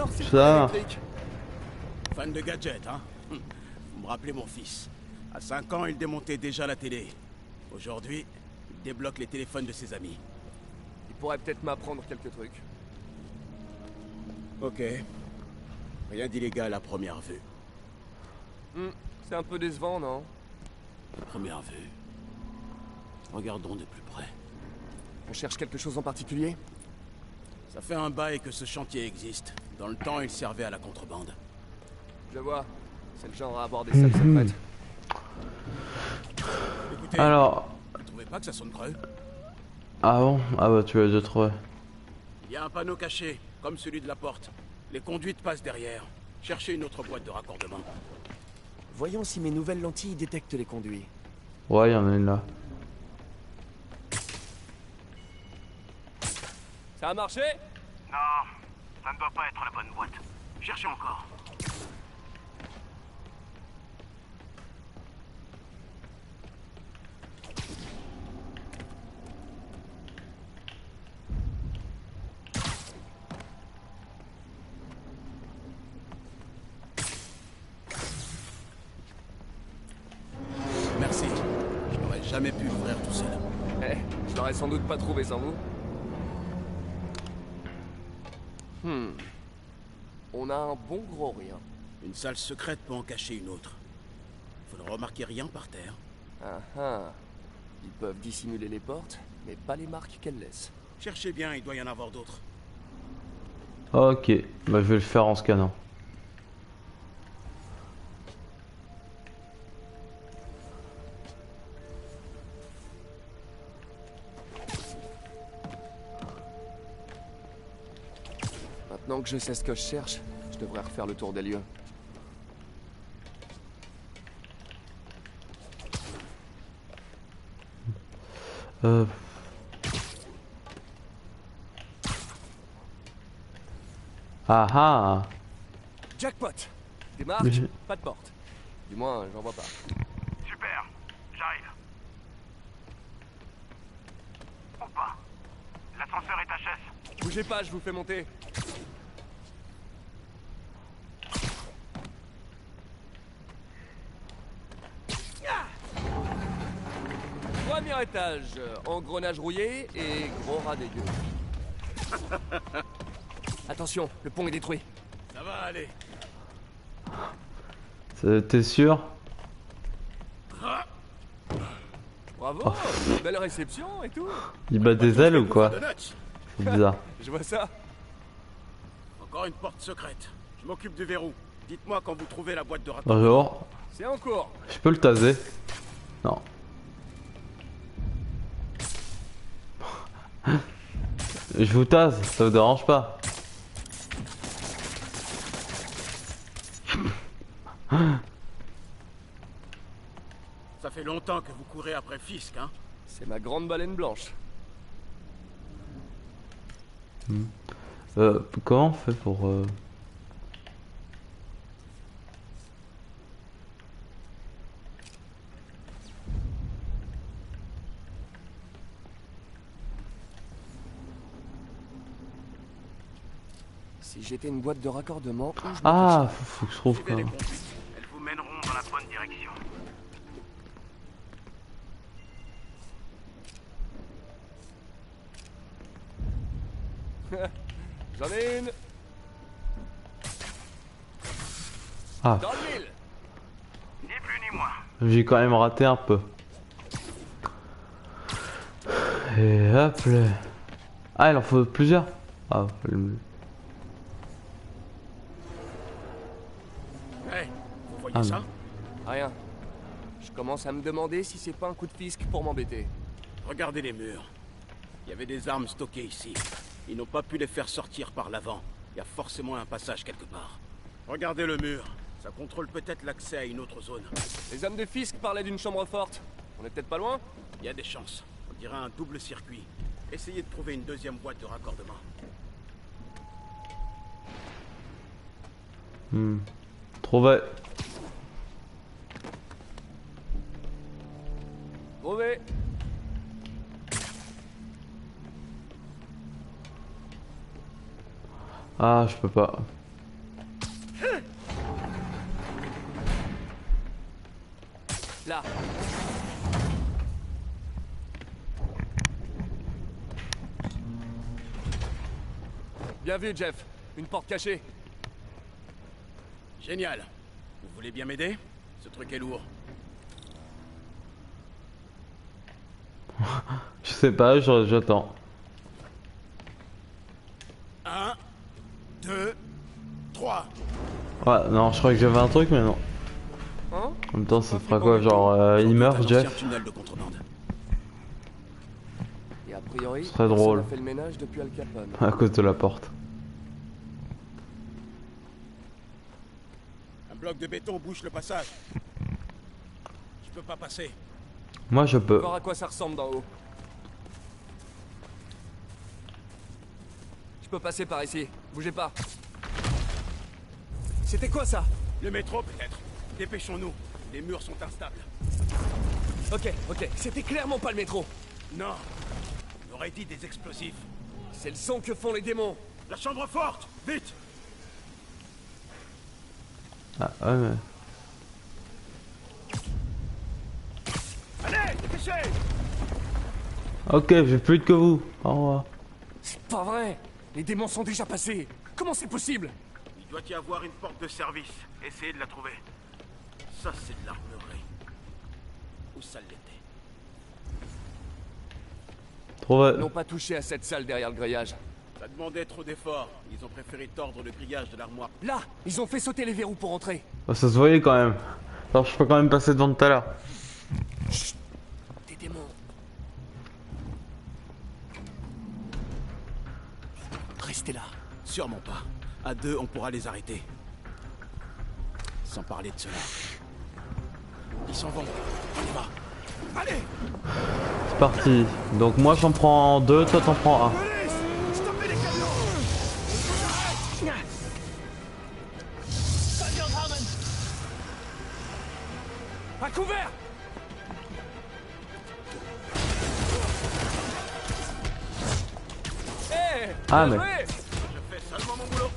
Alors c'est Ça. quoi l'électrique? Fan de gadgets, hein? Vous me rappelez mon fils. À 5 ans, il démontait déjà la télé. Aujourd'hui, il débloque les téléphones de ses amis. Il pourrait peut-être m'apprendre quelques trucs. Ok. Rien d'illégal à première vue. C'est un peu décevant, non? Première vue. Regardons de plus près. On cherche quelque chose en particulier? Ça fait un bail que ce chantier existe. Dans le temps, il servait à la contrebande. Je vois. C'est le genre à avoir des salles secrètes. Écoutez, Alors. vous trouvez pas que ça sonne creux? Ah bon? Ah bah tu l'as déjà trouvé. Il y a un panneau caché, comme celui de la porte. Les conduites passent derrière. Cherchez une autre boîte de raccordement. Voyons si mes nouvelles lentilles détectent les conduits. Ouais, il y en a une là. Ça a marché? Non, ça ne doit pas être la bonne boîte. Cherchez encore. Merci. Je n'aurais jamais pu l'ouvrir tout seul. Eh, je l'aurais sans doute pas trouvé sans vous. On a un bon gros rien. Une salle secrète peut en cacher une autre. Vous ne remarquez rien par terre? Ah ah. Ils peuvent dissimuler les portes, mais pas les marques qu'elles laissent. Cherchez bien, il doit y en avoir d'autres. Ok, bah je vais le faire en scannant. Maintenant que je sais ce que je cherche, je devrais refaire le tour des lieux. Ah ah. Jackpot! Des marques, Mais je- pas de porte. Du moins, j'en vois pas. Super, j'arrive. Ou pas. L'ascenseur est HS. Bougez pas, je vous fais monter. Premier étage, engrenage rouillé et gros rat dégueu. Attention, le pont est détruit. Ça va aller. T'es sûr? Bravo, belle réception et tout. Il bat des ailes ou quoi? Donuts. C'est bizarre. Je vois ça. Encore une porte secrète. Je m'occupe du verrou. Dites-moi quand vous trouvez la boîte de raccordement. Bonjour. C'est en cours. Je peux le taser? Non. Je vous tase, ça vous dérange pas? Ça fait longtemps que vous courez après Fisk, hein? C'est ma grande baleine blanche. Comment on fait pour... Si j'étais une boîte de raccordement, où je me Ah, faut que je trouve Suivez quoi. les conduites. Elles vous mèneront dans la bonne direction. cache. J'en ai une. Ah, Dans le mille. Ni plus ni moins. j'ai quand même raté un peu. Et hop là. Ah, il en faut plusieurs. Ah, Hey, vous voyez Ah, ça? non. Rien. Je commence à me demander si c'est pas un coup de fisc pour m'embêter. Regardez les murs. Il y avait des armes stockées ici. Ils n'ont pas pu les faire sortir par l'avant. Il y a forcément un passage quelque part. Regardez le mur. Ça contrôle peut-être l'accès à une autre zone. Les hommes de fisc parlaient d'une chambre forte. On est peut-être pas loin? Il y a des chances. On dirait un double circuit. Essayez de trouver une deuxième boîte de raccordement. Trouvé. Trouvé. Ah, je peux pas. Là. Bien vu, Jeff. Une porte cachée. Génial. Vous voulez bien m'aider? Ce truc est lourd. Je sais pas, j'attends. 1, 2, 3. Ouais, non, je crois que j'avais un truc, mais non. Hein? En même temps, ça fera quoi? Genre, il meurt, Jeff? Tunnel de contrebande. Et a priori, Ce serait drôle. on a fait le ménage depuis Al Capone. À cause de la porte. Un bloc de béton bouche le passage. Je peux pas passer. Moi, je peux. Voir à quoi ça ressemble d'en haut. Je peux passer par ici. Bougez pas. C'était quoi ça? Le métro peut-être. Dépêchons-nous. Les murs sont instables. Ok, c'était clairement pas le métro. Non. On aurait dit des explosifs. C'est le son que font les démons. La chambre forte. Vite. Ah, ouais, mais... Allez, dépêchez. Ok, j'ai plus vite que vous. Au revoir. C'est pas vrai. Les démons sont déjà passés. Comment c'est possible? Il doit y avoir une porte de service. Essayez de la trouver. Ça, c'est de l'armurerie. Où ça l'était? Trouvé. Ils n'ont pas touché à cette salle derrière le grillage. Ça demandait trop d'efforts. Ils ont préféré tordre le grillage de l'armoire. Là, ils ont fait sauter les verrous pour entrer. Oh, ça se voyait quand même. Alors, je peux quand même passer devant tout à l'heure. Chut. Des démons. Restez là. Sûrement pas. À deux, on pourra les arrêter. Sans parler de cela. Ils s'en vont. On y va. Allez! C'est parti. Donc moi j'en prends deux, toi t'en prends un. Stoppez les camions! À couvert! Hé! Ah, bien mais- joué. Je fais seulement mon boulot.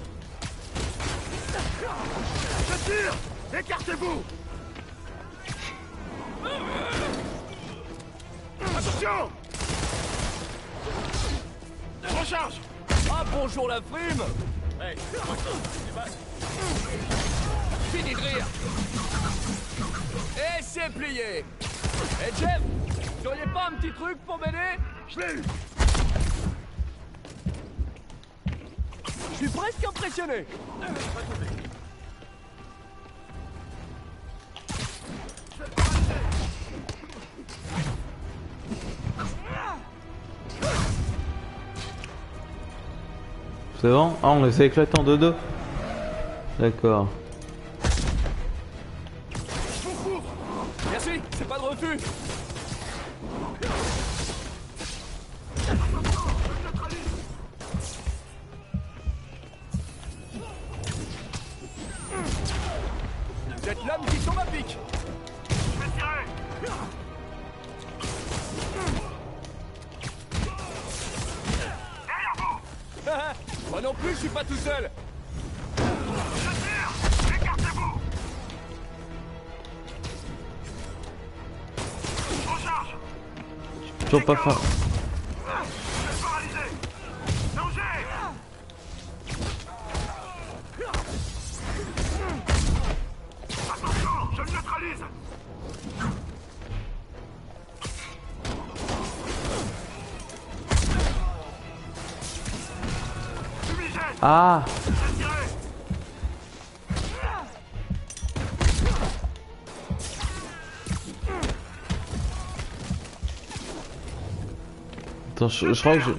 Je tire! Écartez-vous! Attention! Recharge! Ah bonjour la frime! Hey, Fini de rire! Et c'est plié! Et Jeff, vous auriez pas un petit truc pour m'aider? je l'ai eu! Je suis presque impressionné! C'est bon? Ah, on les a éclatés en 2-2. D'accord. Merci, c'est pas de refus! Vous êtes l'homme qui tombe à pic! Je vais tirer! Moi non plus, je suis pas tout seul! Je tire! Écartez-vous! Recharge! Toujours pas fin. Je suis paralysé! Danger! Attention! Je le neutralise! Fumigène! Ah! J'ai tiré! Attends, je crois que je...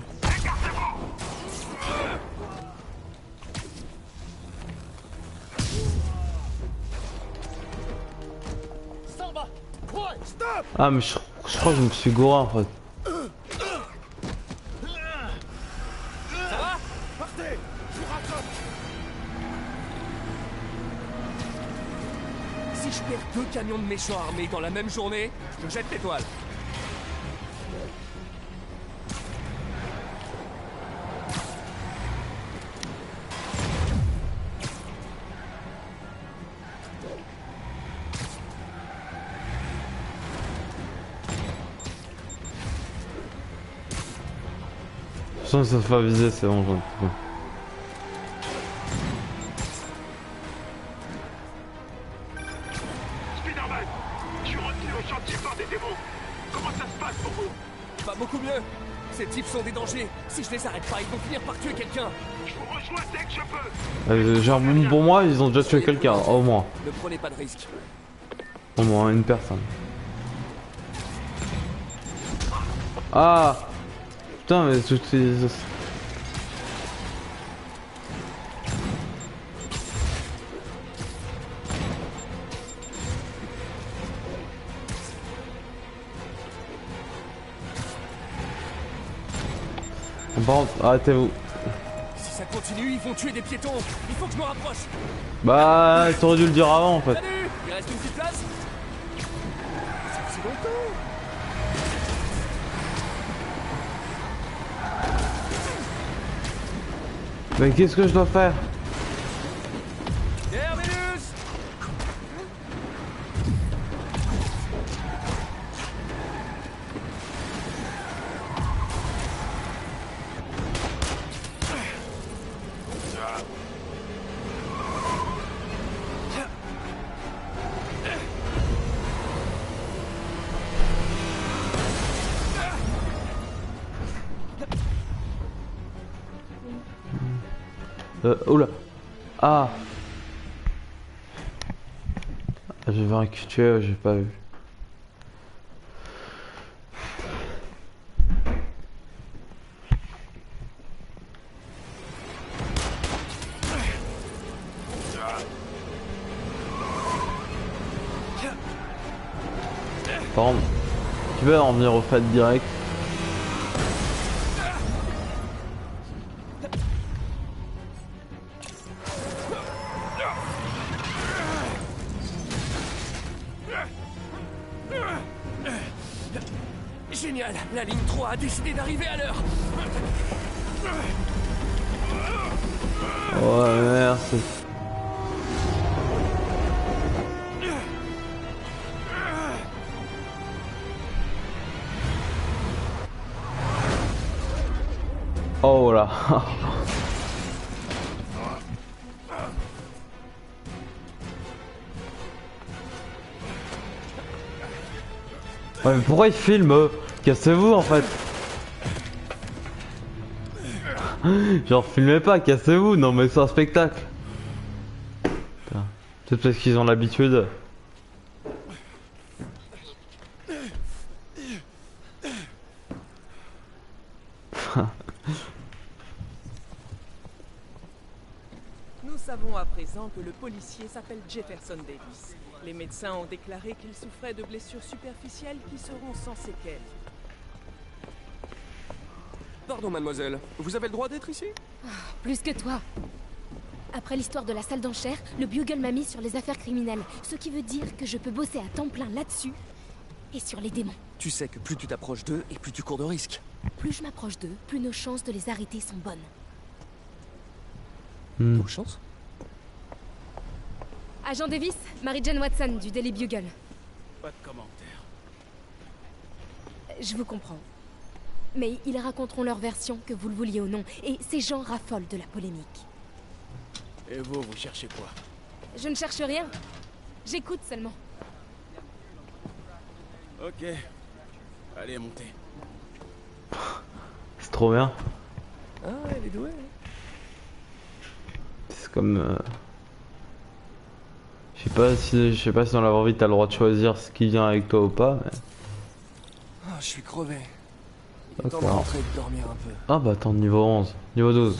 Ah mais je crois que je me suis gouré en fait. Ça va? Partez! Je vous rattrape! Si je perds 2 camions de méchants armés dans la même journée, je te jette l'étoile. Attention, ça se fait viser, c'est bon, j'en ai tout. Spider-Man, je suis retenu au chantier par des démons. Comment ça se passe pour vous? Pas beaucoup mieux. Ces types sont des dangers. Si je les arrête pas, ils vont finir par tuer quelqu'un. Je vous rejoins dès que je peux. Genre, pour moi, ils ont déjà tué quelqu'un, au moins. Ne prenez pas de risques. Au moins une personne. Ah! Putain, mais tout est... Bon, arrêtez-vous. Si ça continue, ils vont tuer des piétons. Il faut que je me rapproche. Bah, t'aurais dû le dire avant en fait. Salut! Il reste une petite place? C'est longtemps. Mais qu'est-ce que je dois faire? Terminus! Oula. Ah. J'ai vu un qui tuait, j'ai pas vu. Par contre, tu veux en venir au fait direct? Génial! La ligne 3 a décidé d'arriver à l'heure! Ouais, merci. Oh là. Ouais, mais pourquoi il filme? Cassez-vous en fait. Genre filmez pas, cassez-vous. Non mais c'est un spectacle. Peut-être parce qu'ils ont l'habitude. Nous savons à présent que le policier s'appelle Jefferson Davis. Les médecins ont déclaré qu'il souffrait de blessures superficielles qui seront sans séquelles. Pardon, mademoiselle. Vous avez le droit d'être ici? Plus que toi. Après l'histoire de la salle d'enchères, le Bugle m'a mis sur les affaires criminelles. Ce qui veut dire que je peux bosser à temps plein là-dessus et sur les démons. Tu sais que plus tu t'approches d'eux et plus tu cours de risques. Plus je m'approche d'eux, plus nos chances de les arrêter sont bonnes. Nos chances? Agent Davis, Mary-Jane Watson du Daily Bugle. Pas de commentaire. Je vous comprends. Mais ils raconteront leur version, que vous le vouliez ou non, et ces gens raffolent de la polémique. Et vous cherchez quoi? Je ne cherche rien. J'écoute seulement. Ok. Allez, montez. C'est trop bien. Ah, elle est douée. C'est comme... Je sais pas si dans la vraie vie t'as le droit de choisir ce qui vient avec toi ou pas, mais... Ah, je suis crevé. Il est temps de D'accord. rentrer et de dormir un peu. Ah bah attends, niveau 11, niveau 12.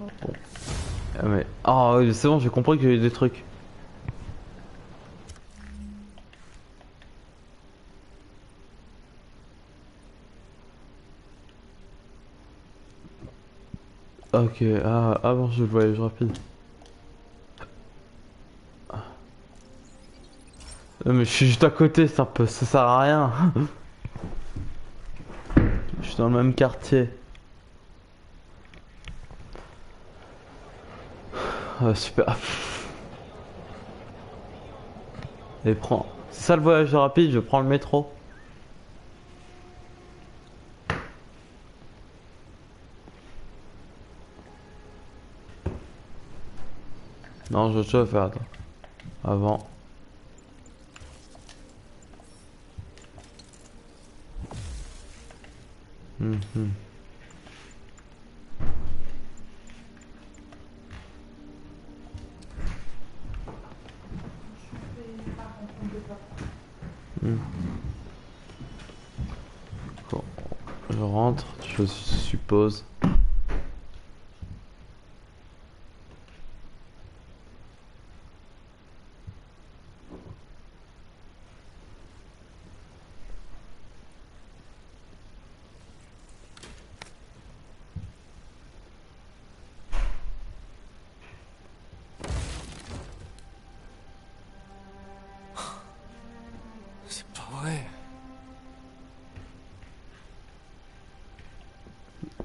Ah mais... Ah oui, c'est bon, j'ai compris qu'il y avait des trucs. Ok, ah bon, je le voyage rapide. Mais je suis juste à côté, ça sert à rien. Je suis dans le même quartier. Ah, super. Et prends. C'est ça le voyage rapide, je prends le métro. Non, j'ai autre chose à faire, attends. Avant. Mhm. Bon, je rentre, je suppose. C'est pas vrai.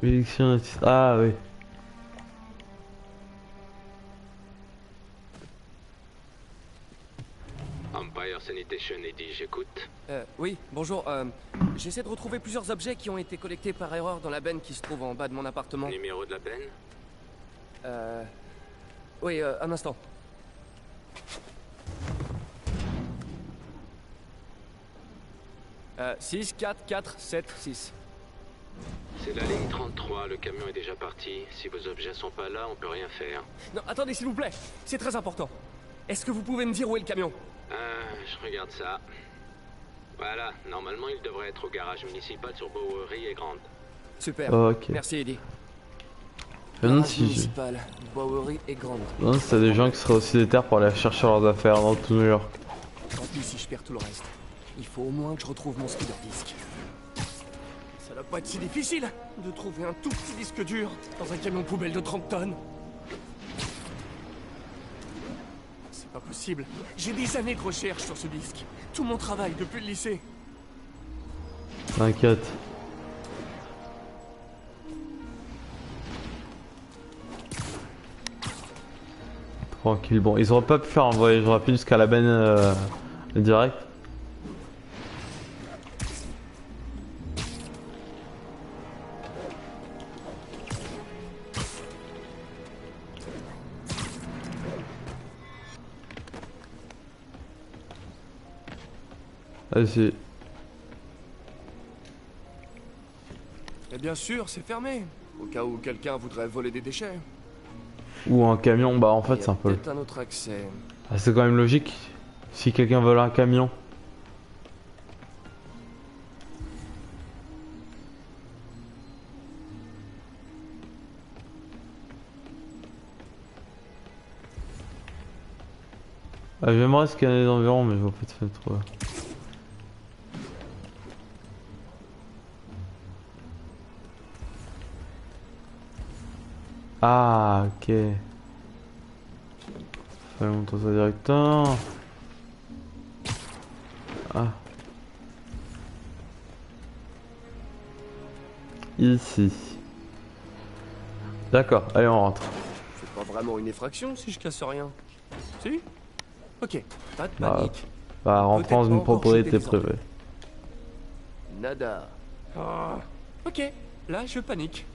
Élection. Ah oui. Empire Sanitation, Eddie, j'écoute. Oui, bonjour. J'essaie de retrouver plusieurs objets qui ont été collectés par erreur dans la benne qui se trouve en bas de mon appartement. Numéro de la benne? Oui, un instant. « 6, 4, 4, 7, 6. C'est la ligne 33, le camion est déjà parti. Si vos objets sont pas là, on peut rien faire. Non, attendez, s'il vous plaît. C'est très important. Est-ce que vous pouvez me dire où est le camion? Je regarde ça. Voilà, normalement il devrait être au garage municipal sur Bowery et Grande. Super. Ok. Merci, Eddie. Je me demande Garage si municipal, Bowery et Grande. non, si t'as des gens qui seraient aussi déter pour aller chercher leurs affaires dans tout New York. Tant pis si je perds tout le reste. Il faut au moins que je retrouve mon speeder disc. Ça doit pas être si difficile de trouver un tout petit disque dur dans un camion poubelle de 30 tonnes. C'est pas possible. J'ai des années de recherche sur ce disque. Tout mon travail depuis le lycée. T'inquiète. Tranquille, bon, ils auraient pas pu faire un voyage rapide jusqu'à la benne direct. Vas-y. Et bien sûr, c'est fermé. Au cas où quelqu'un voudrait voler des déchets. Ou un camion, bah en fait Il y a c'est un peu... peut-être un autre accès. Ah, c'est quand même logique. Si quelqu'un vole un camion. Ah, j'aimerais scanner les environs mais je vois pas de fenêtre. Ah, ok. Fallait monter ça directement. Ah. Ici. D'accord, allez on rentre. C'est pas vraiment une effraction si je casse rien. Si? Ok, pas de panique. Bah rentrons dans une propriété privée. Nada. Ah, ok, là je panique.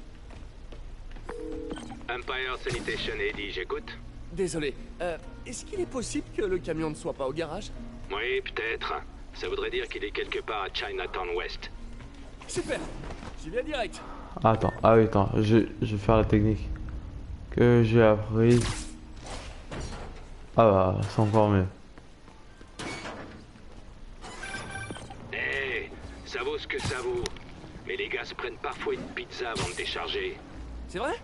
Empire Sanitation, Eddie, j'écoute. Désolé, est-ce qu'il est possible que le camion ne soit pas au garage? Oui, peut-être. Ça voudrait dire qu'il est quelque part à Chinatown West. Super, j'y vais direct. Attends, ah oui, attends, je vais faire la technique que j'ai apprise. Ah bah, c'est encore mieux. Eh, ça vaut ce que ça vaut. Mais les gars se prennent parfois une pizza avant de décharger. C'est vrai?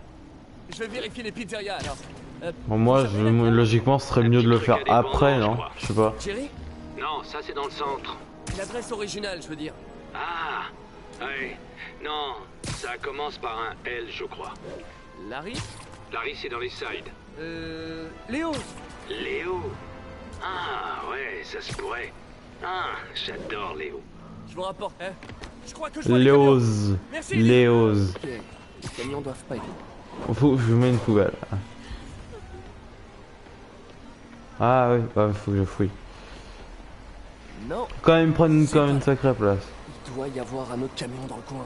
Je vais vérifier les pizzerias alors. Bon, moi, logiquement, ce serait mieux de le faire après, non? Je sais pas. Thierry? Non, ça c'est dans le centre. L'adresse originale, je veux dire. Ah, ouais. Non, ça commence par un L, je crois. Larry? Larry, c'est dans les sides. Léo? Léo? Ah, ouais, ça se pourrait. Ah, j'adore Léo. Je vous rapporte, hein. Je crois que je vois les camions. Léoz. Merci. Léoz. Ok, les camions doivent pas être... Faut que je mette une poubelle. Ah oui, bah, faut que je fouille. Non. Quand même prendre une sacrée place. Il doit y avoir un autre camion dans le coin.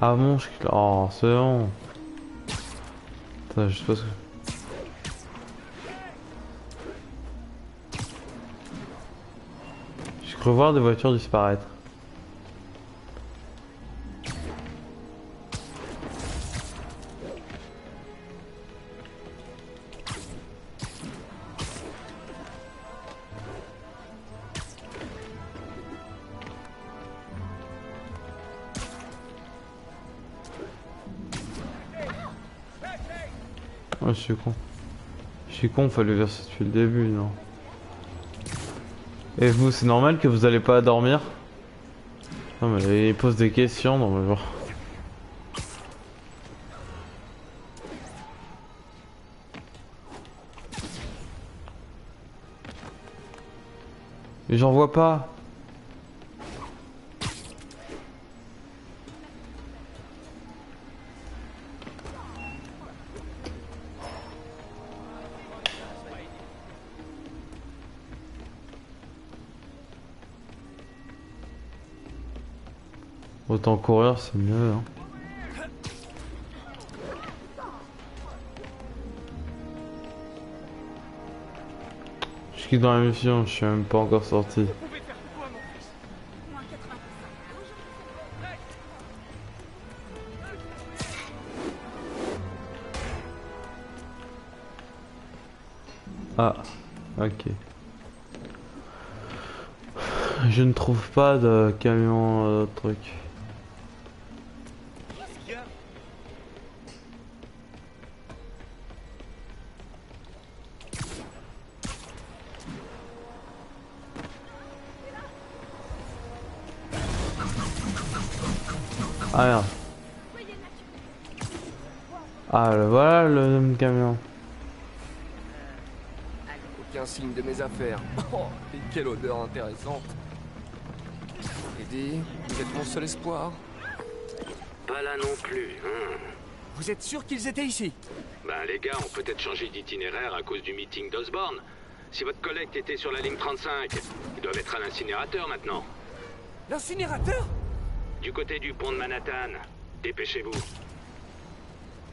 Ah bon, oh, c'est bon. Attends, je sais pas ce que... Je crois voir des voitures disparaître. Oh, je suis con. Je suis con, fallait faire ça depuis le début, non? Et vous, c'est normal que vous allez pas dormir? Non mais il pose des questions, non mais bon. Mais j'en vois pas. Autant courir, c'est mieux, hein. Je quitte dans la mission, je suis même pas encore sorti. Ah, ok. Je ne trouve pas de camion truc. Ah merde. Ah voilà le camion. Aucun signe de mes affaires. Oh, et quelle odeur intéressante. Eddie, vous êtes mon seul espoir. Pas là non plus, hein. Vous êtes sûr qu'ils étaient ici? Ben les gars ont peut-être changé d'itinéraire à cause du meeting d'Osborne. Si votre collègue était sur la ligne 35, ils doivent être à l'incinérateur maintenant. L'incinérateur? Du côté du pont de Manhattan. Dépêchez-vous.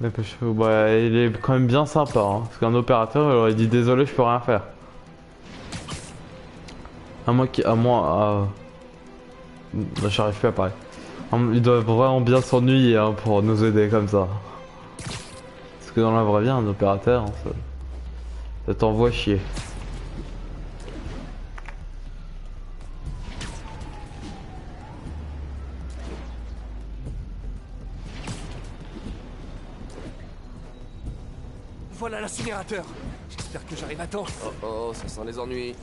Dépêchez-vous. Bah, il est quand même bien sympa, hein, parce qu'un opérateur il aurait dit désolé, je peux rien faire. Là, j'arrive plus à parler. Il doit vraiment bien s'ennuyer hein, pour nous aider comme ça. Parce que dans la vraie vie, un opérateur, hein, ça t'envoie chier. Voilà l'incinérateur. J'espère que j'arrive à temps. Oh oh, ça sent les ennuis.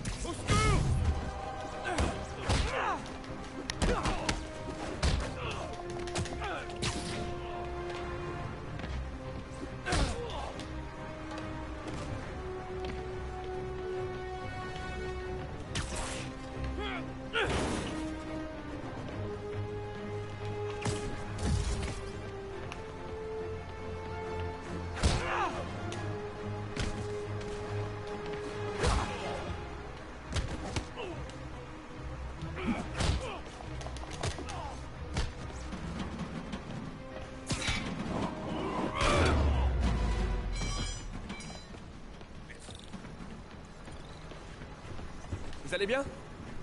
Vous allez bien?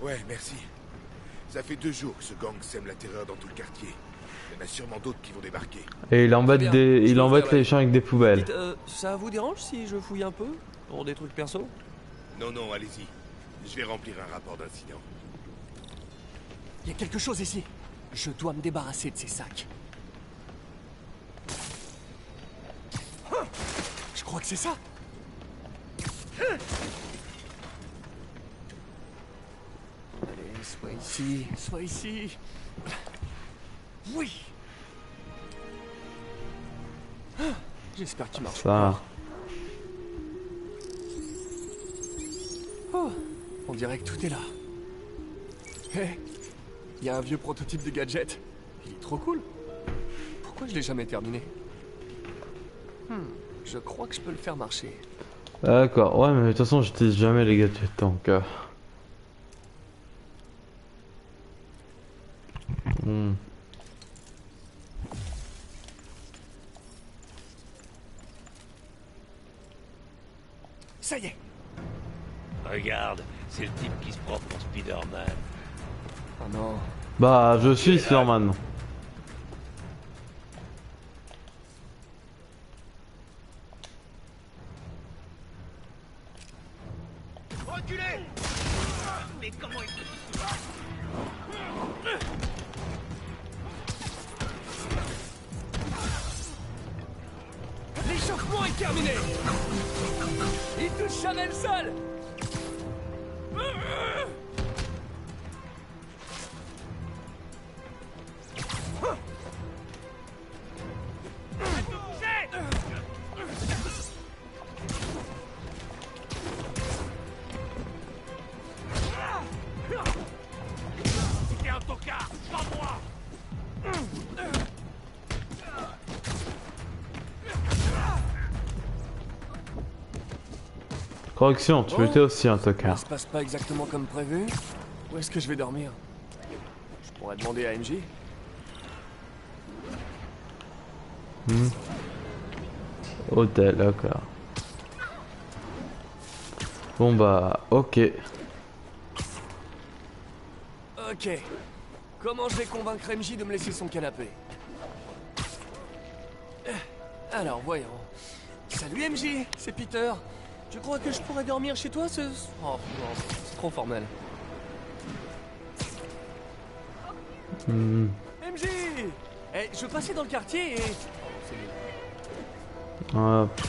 Ouais, merci. Ça fait 2 jours que ce gang sème la terreur dans tout le quartier. Il y en a sûrement d'autres qui vont débarquer. Et il embête les gens avec des poubelles. Dites, ça vous dérange si je fouille un peu? Pour des trucs perso? Non, non, allez-y. Je vais remplir un rapport d'incident. Il y a quelque chose ici. Je dois me débarrasser de ces sacs. Je crois que c'est ça. Allez, sois ici, sois ici. Oui. J'espère qu'il marche. Ça. Oh, on dirait que tout est là. Hé, il y a un vieux prototype de gadget. Il est trop cool. Pourquoi je l'ai jamais terminé? Je crois que je peux le faire marcher. D'accord, ouais, mais de toute façon, j'utilise jamais les gadgets donc. Ça y est. Regarde, c'est le type qui se prend pour Spider-Man. Oh non. Bah, je suis Spider-Man. Reculez! Mais comment il peut... L'échauffement est terminé. Il touche jamais le sol. C'était un tocard, pas moi! Correction, tu Bon. étais aussi un Ça tocard. se passe pas exactement comme prévu. Où est-ce que je vais dormir? Je pourrais demander à MJ. Hôtel, d'accord. Bon bah, ok. Ok. Comment je vais convaincre MJ de me laisser son canapé? Alors, voyons. Salut MJ, c'est Peter. Tu crois que je pourrais dormir chez toi ce... Oh non, c'est trop formel. MJ! Eh, je passais dans le quartier et... Oh, c'est nul. Hop.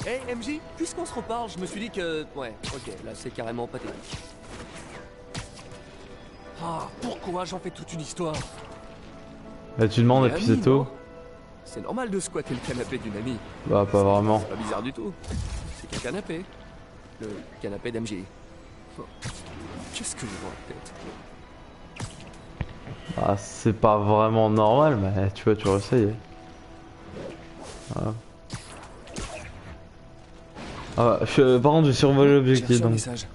Eh MJ, puisqu'on se reparle, je me suis dit que... Ouais, ok, là c'est carrément pathétique. Ah, pourquoi j'en fais toute une histoire? Bah, tu demandes et puis c'est tout. C'est normal de squatter le canapé d'une amie. Bah, pas vraiment. C'est pas bizarre du tout. C'est qu'un canapé. Le canapé d'MJ. Oh. Qu'est-ce que j'ai dans la tête? Ah, c'est pas vraiment normal, mais tu vois, tu réessayes. Voilà. Ah, par contre, j'ai survolé l'objectif. Cherche un Donc... message.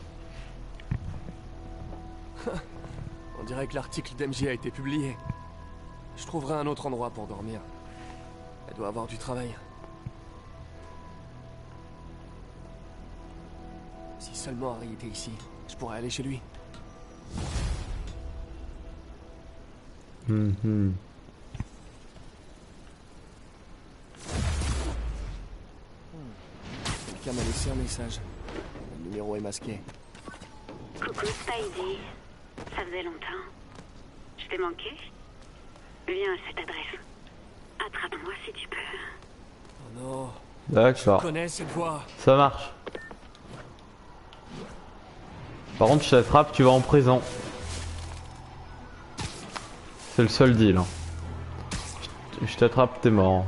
On dirait que l'article d'MJ a été publié. Je trouverai un autre endroit pour dormir. Elle doit avoir du travail. Si seulement Harry était ici, je pourrais aller chez lui. Quelqu'un m'a laissé un message. Le numéro est masqué. Coucou Spidey. Ça faisait longtemps. Je t'ai manqué? Viens à cette adresse. Attrape-moi si tu peux. Oh non. D'accord. Je connais cette voix. Ça marche. Par contre, je t'attrape, tu vas en prison. C'est le seul deal. Hein. Je t'attrape, t'es mort.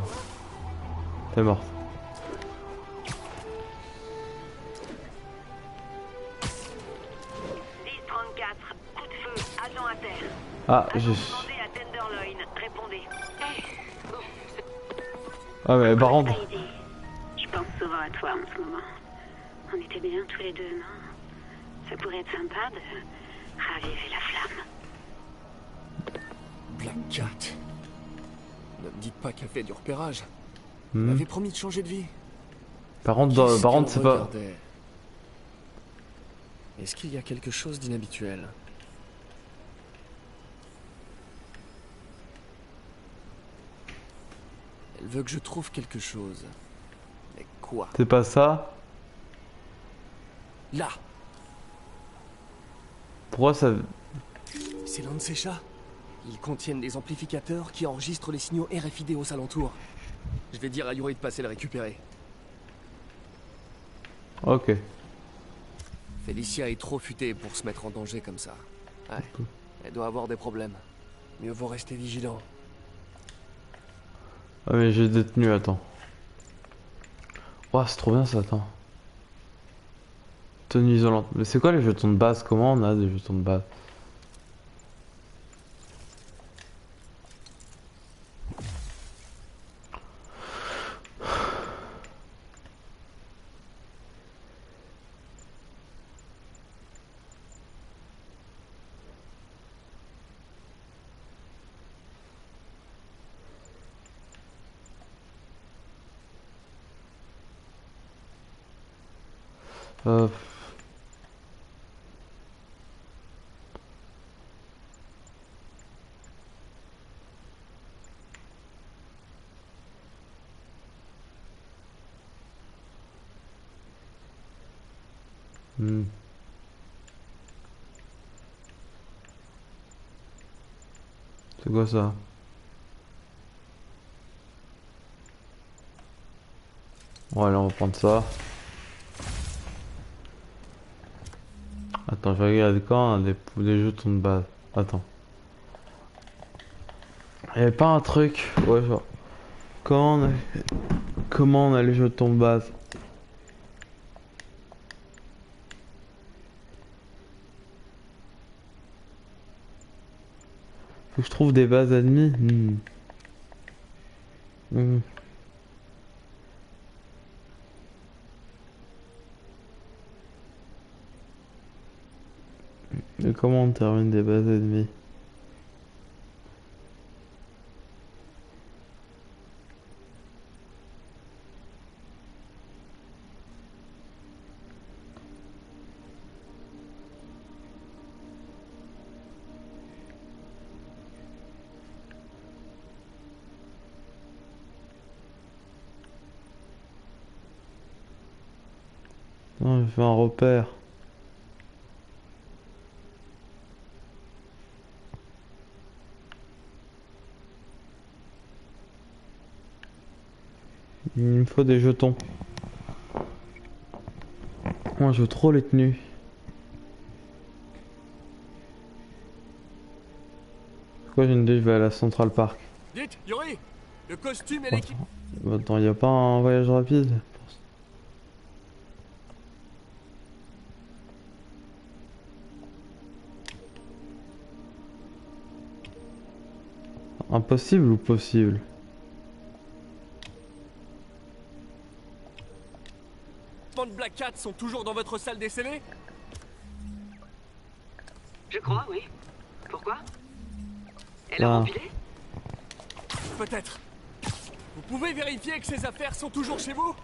T'es mort. Ah, je... Ah mais par contre... Je pense souvent à toi en ce moment. On était bien tous les deux, non? Ça pourrait être sympa de raviver la flamme. Black Cat. Ne me dites pas qu'elle fait du repérage. Elle Hmm. m'avait promis de changer de vie. Par contre, c'est pas... Regardait. Est-ce qu'il y a quelque chose d'inhabituel? Elle veut que je trouve quelque chose. Mais quoi? C'est pas ça? Là! Pourquoi ça... C'est l'un de ces chats. Ils contiennent des amplificateurs qui enregistrent les signaux RFID aux alentours. Je vais dire à Yuri de passer le récupérer. Ok. Félicia est trop futée pour se mettre en danger comme ça. Ouais, elle doit avoir des problèmes. Mieux vaut rester vigilant. Ah mais j'ai détenu, attends. Ouah, c'est trop bien ça, attends. Tenue isolante. Mais c'est quoi les jetons de base? Comment on a des jetons de base? Euh... Hmm. C'est quoi ça? Bon allez, on va prendre ça. Attends, je regarde quand on a des jetons de base. Attends. Il y avait pas un truc, ouais genre. Comment on a les jetons de base? Faut que je trouve des bases ennemies. Mais comment on termine des bases ennemies? Non, je fais un repère. Il me faut des jetons. Moi, je veux trop les tenues. Pourquoi j'ai une idée, je vais à la Central Park. Dites, Yuri, le costume et l'équipe. Attends, y a pas un voyage rapide? Impossible ou possible? De Black Cat sont toujours dans votre salle des scellés? Je crois, oui. Pourquoi? Elle a rempilé? Peut-être. Vous pouvez vérifier que ces affaires sont toujours chez vous?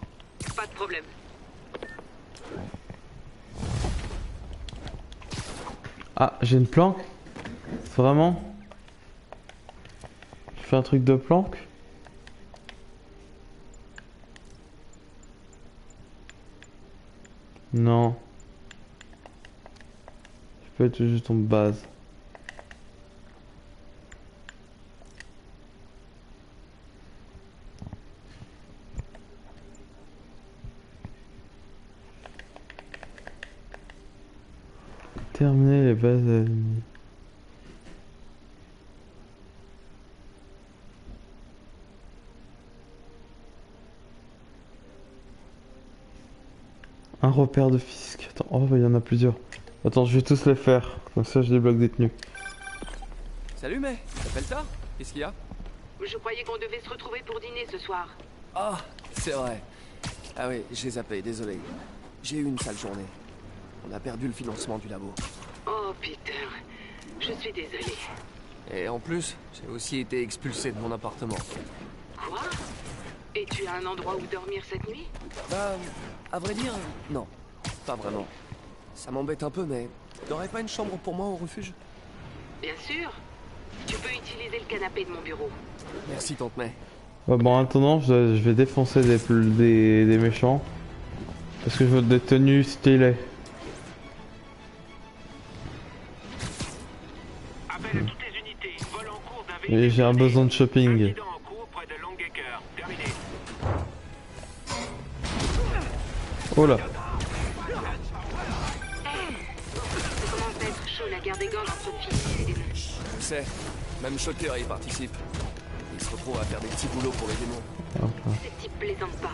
Pas de problème. Ah, j'ai une planque? Vraiment? Je fais un truc de planque? Non. Je peux être juste en base. Terminer les bases ennemies. Un repère de fisc. Attends, oh, il y en a plusieurs. Attends, je vais tous les faire. Comme ça, je débloque des tenues. Salut, mais t'appelles tard? Qu'est-ce qu'il y a? Je croyais qu'on devait se retrouver pour dîner ce soir. Ah, c'est vrai. Ah oui, j'ai zappé, désolé. J'ai eu une sale journée. On a perdu le financement du labo. Oh, Peter. Je suis désolée. Et en plus, j'ai aussi été expulsé de mon appartement. Quoi? Et tu as un endroit où dormir cette nuit? Bah, à vrai dire, non. Pas vraiment. Ça m'embête un peu, mais t'aurais pas une chambre pour moi au refuge? Bien sûr. Tu peux utiliser le canapé de mon bureau. Merci, tante May. Ouais, bon, en attendant, je vais défoncer des méchants. Parce que je veux des tenues stylées. Et j'ai un besoin de shopping. Oh là. Ça commence à être chaud la guerre des gangs entre filles et démons. Je sais, même Shocker y participe. Il se retrouve à faire des petits boulots pour les démons. Ces types plaisantent pas.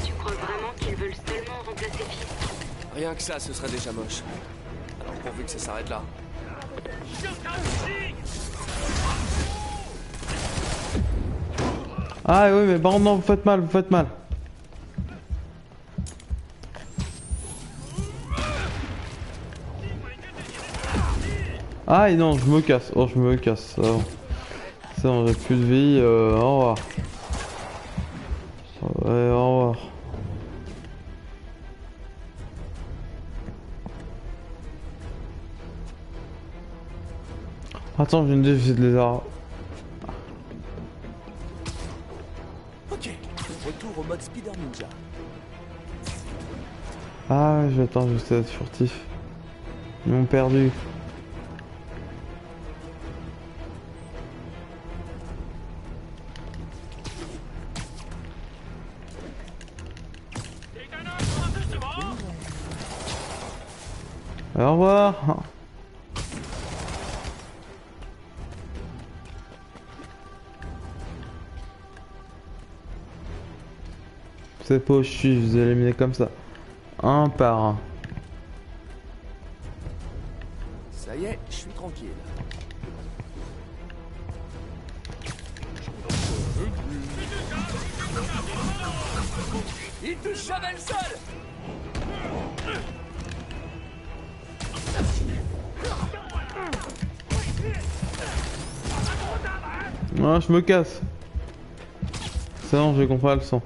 Tu crois vraiment qu'ils veulent seulement remplacer Fisk? Rien que ça, ce serait déjà moche. Alors pourvu que ça s'arrête là. Ah oui, mais bon, non, vous faites mal, vous faites mal. Ah non, je me casse. Oh, je me casse. Ça va, j'ai plus de vie. Au revoir. Ouais, au revoir. Attends, je viens d'essayer de les avoir. Ok, retour au mode Spider Ninja. Ah, j'attends, je sais être furtif. Ils m'ont perdu. Au revoir. C'est pas où je suis, je vous ai éliminé comme ça. Un par un. Ça y est, je suis tranquille. Il touche jamais le sol. Ah, je me casse. C'est bon, j'ai compris la leçon.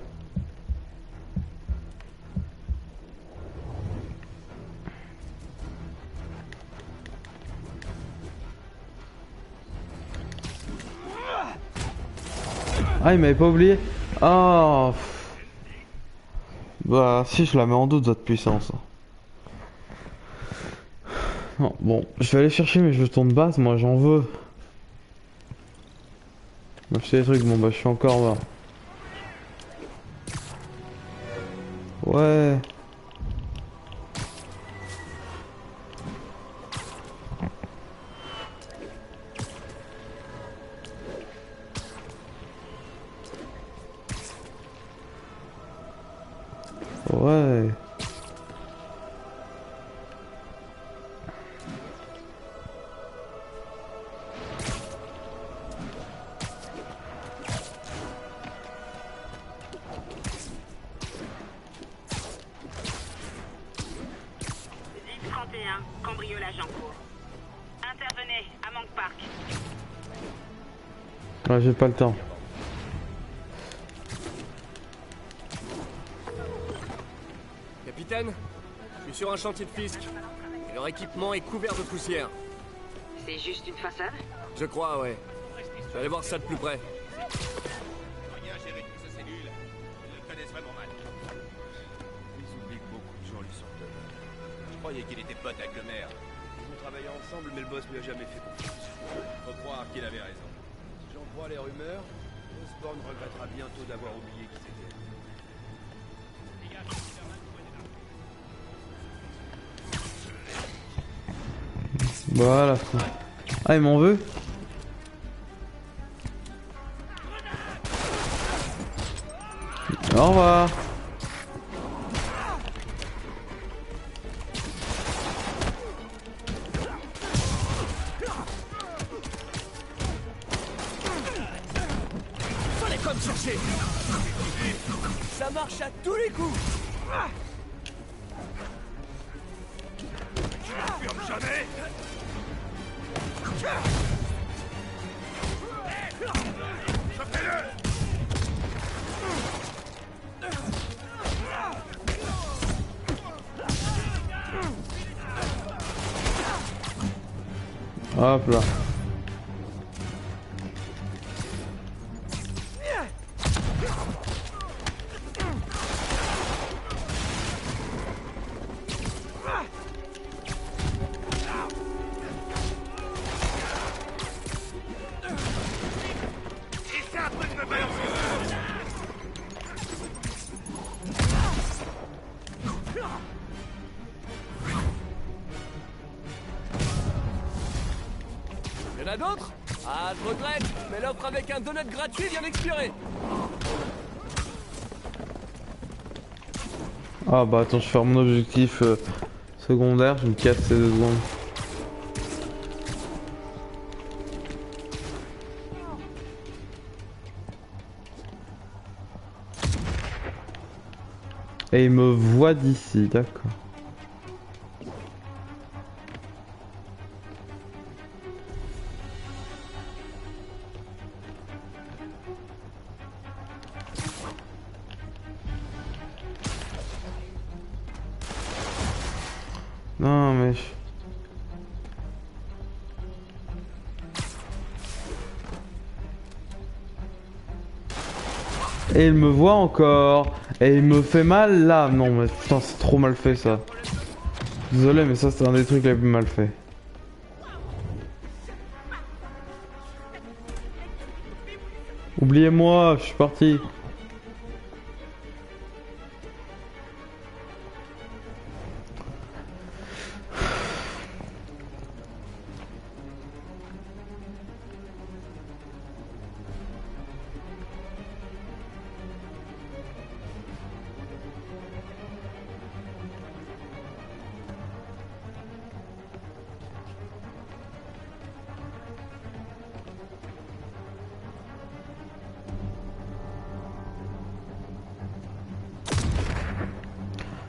Ah, il m'avait pas oublié. Ah. Bah, si, je la mets en doute, votre puissance. Non, bon, je vais aller chercher mes jetons de base, moi j'en veux. Moi je sais les trucs, bon bah je suis encore là. Ouais. Ouais. Cambriolage en cours. Intervenez à Mank Park. Ouais, j'ai pas le temps. Capitaine, je suis sur un chantier de Fisk. Et leur équipement est couvert de poussière. C'est juste une façade? Je crois, ouais. Je vais aller voir ça de plus près. Rien géré toute sa cellule. Ils le connaissent vraiment mal. Ils oublient que beaucoup de gens lui sont de l'honneur. Je croyais qu'il était pote avec le maire. Ils ont travaillé ensemble, mais le boss lui a jamais fait confiance. Faut croire qu'il avait raison. Si j'en crois les rumeurs, Osborn regrettera bientôt d'avoir oublié qui c'était. Voilà. Ah, il m'en veut? Au revoir. Fallait pas me chercher. Ça marche à tous les coups. Tu n'affirmes jamais. Chopez-le. Hop là. Essaie un peu de me balancer. Y'en a d'autres? Ah, je regrette, mais l'offre avec un donut gratuit vient d'expirer. Ah bah attends, je fais mon objectif secondaire, je me casse ces 2 secondes. Et il me voit d'ici, d'accord. Non mais... Et il me voit encore. Et il me fait mal là. Non mais putain c'est trop mal fait ça. Désolé mais ça c'est un des trucs les plus mal faits. Oubliez-moi, je suis parti.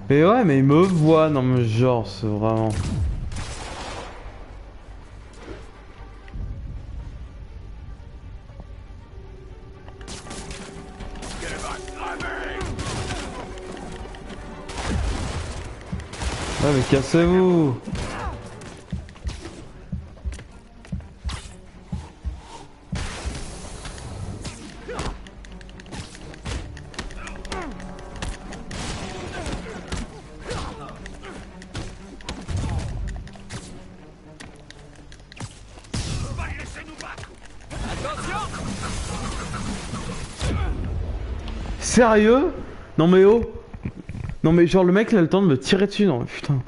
Mais ouais, mais il me voit, non mais genre, c'est vraiment... Ouais mais cassez-vous. Sérieux? Non mais oh. Non mais genre le mec il a le temps de me tirer dessus, non mais putain.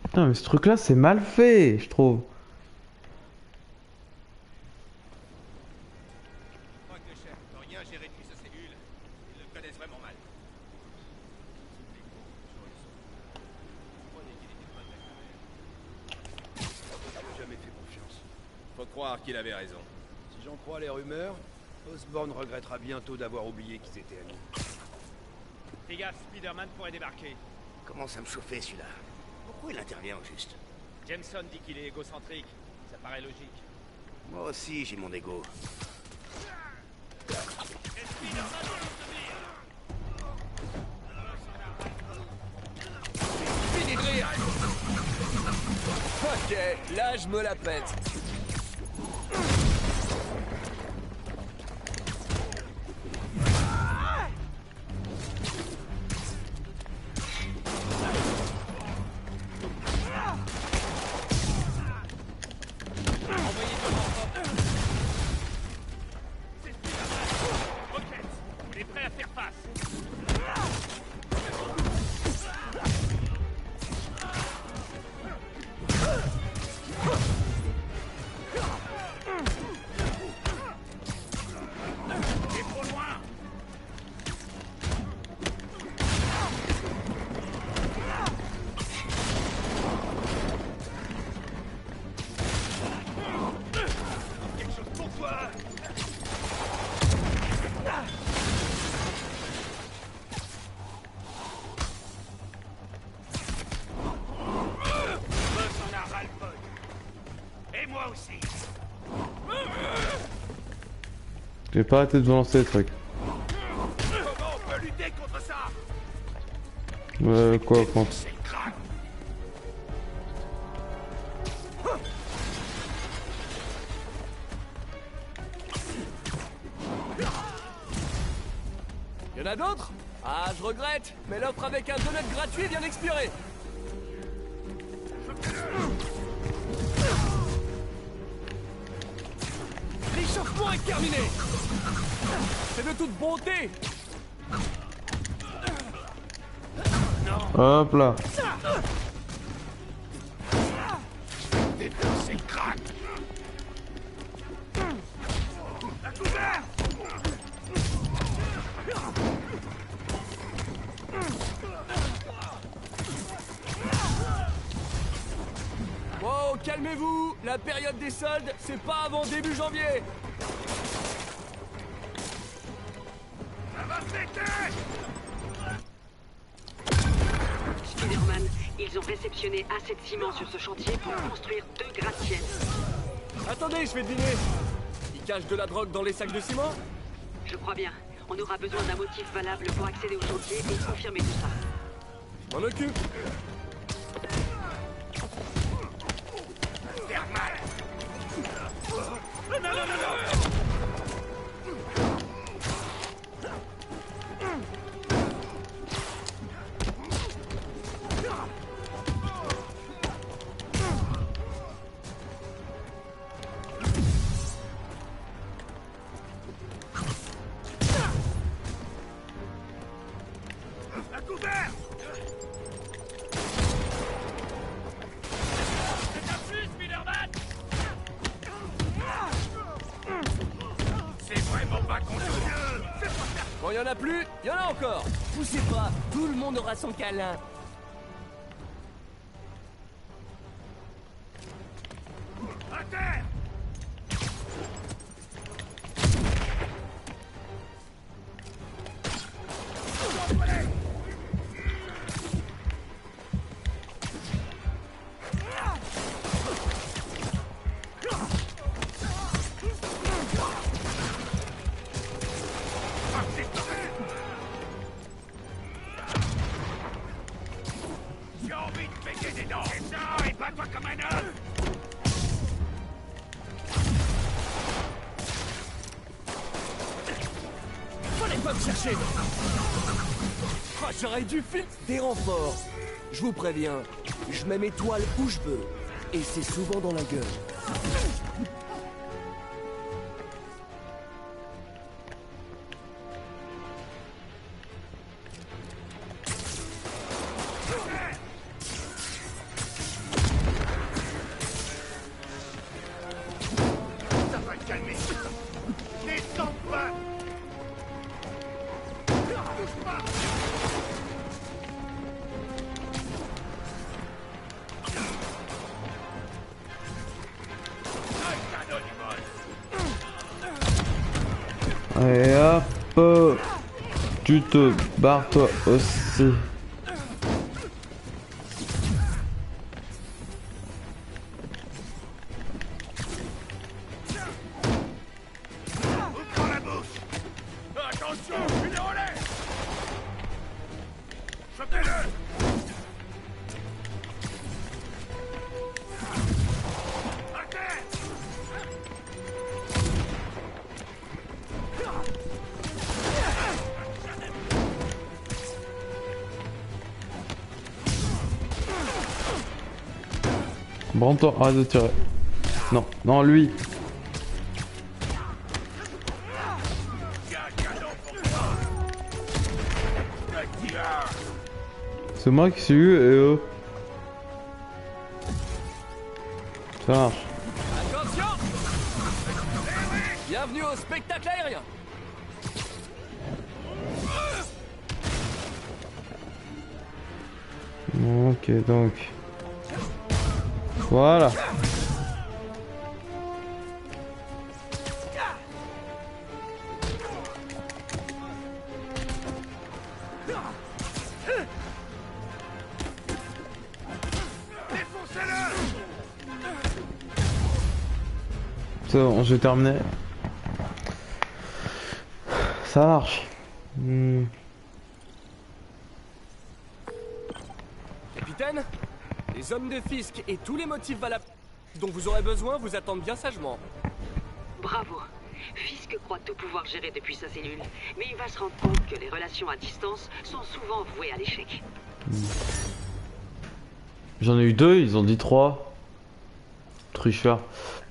Putain mais ce truc là c'est mal fait je trouve. Faut croire qu'il avait raison. Si j'en crois les rumeurs, Osborn regrettera bientôt d'avoir oublié qu'ils étaient amis. Fais gaffe, Spider-Man pourrait débarquer. Commence à me chauffer celui-là. Pourquoi il intervient au juste? Jameson dit qu'il est égocentrique. Ça paraît logique. Moi aussi j'ai mon ego. Fini de rire. Ok, là je me la pète. J'ai pas arrêté de vous lancer les trucs. Comment on peut lutter contre ça? Quoi contre? Y'en a d'autres? Ah, je regrette, mais l'offre avec un donut gratuit vient d'expirer. L'échauffement est terminé. C'est de toute bonté. Hop là. Défoncer le crâne. À couvert. Wow, calmez-vous. La période des soldes, c'est pas avant début janvier. Ça va péter. Spider-Man, ils ont réceptionné assez de ciment sur ce chantier pour construire 2 gratte-ciels. Attendez, je vais deviner. Ils cachent de la drogue dans les sacs de ciment? Je crois bien. On aura besoin d'un motif valable pour accéder au chantier et confirmer tout ça. Je m'en occupe. Faire mal. Non, non, non, non. Quand il y en a plus, il y en a encore. Poussez pas, tout le monde aura son câlin. À terre! J'ai envie de péter des dents! Et ça, et bats-toi comme un homme! Fallait pas me chercher. Ah, j'aurais dû filer des renforts. Je vous préviens, je mets mes toiles où je veux. Et c'est souvent dans la gueule. Ça va te calmer! Descends pas! Bouge pas! Et hop, tu te barres toi aussi. Ouvre la bouche! Attention, une relais! Chopez-le! À terre! Branle-toi, arrête de tirer. Non, non, lui. C'est moi qui suis eu et eux. Ça marche. Attention! Bienvenue au spectacle aérien. Ok, donc. Voilà. C'est bon, j'ai terminé. Ça marche. Capitaine, les hommes de Fisk et tous les motifs valables dont vous aurez besoin vous attendent bien sagement. Bravo. Fisk croit tout pouvoir gérer depuis sa cellule, mais il va se rendre compte que les relations à distance sont souvent vouées à l'échec. J'en ai eu 2, ils ont dit 3. Tricheur.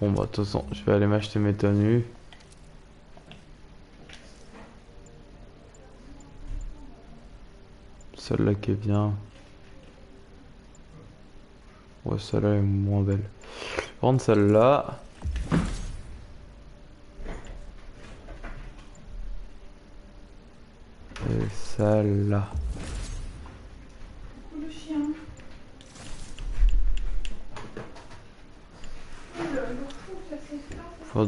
Bon bah de toute façon, je vais aller m'acheter mes tenues. Celle-là qui est bien. Ouais, celle-là est moins belle. Je vais prendre celle-là. Et celle-là. Le chien.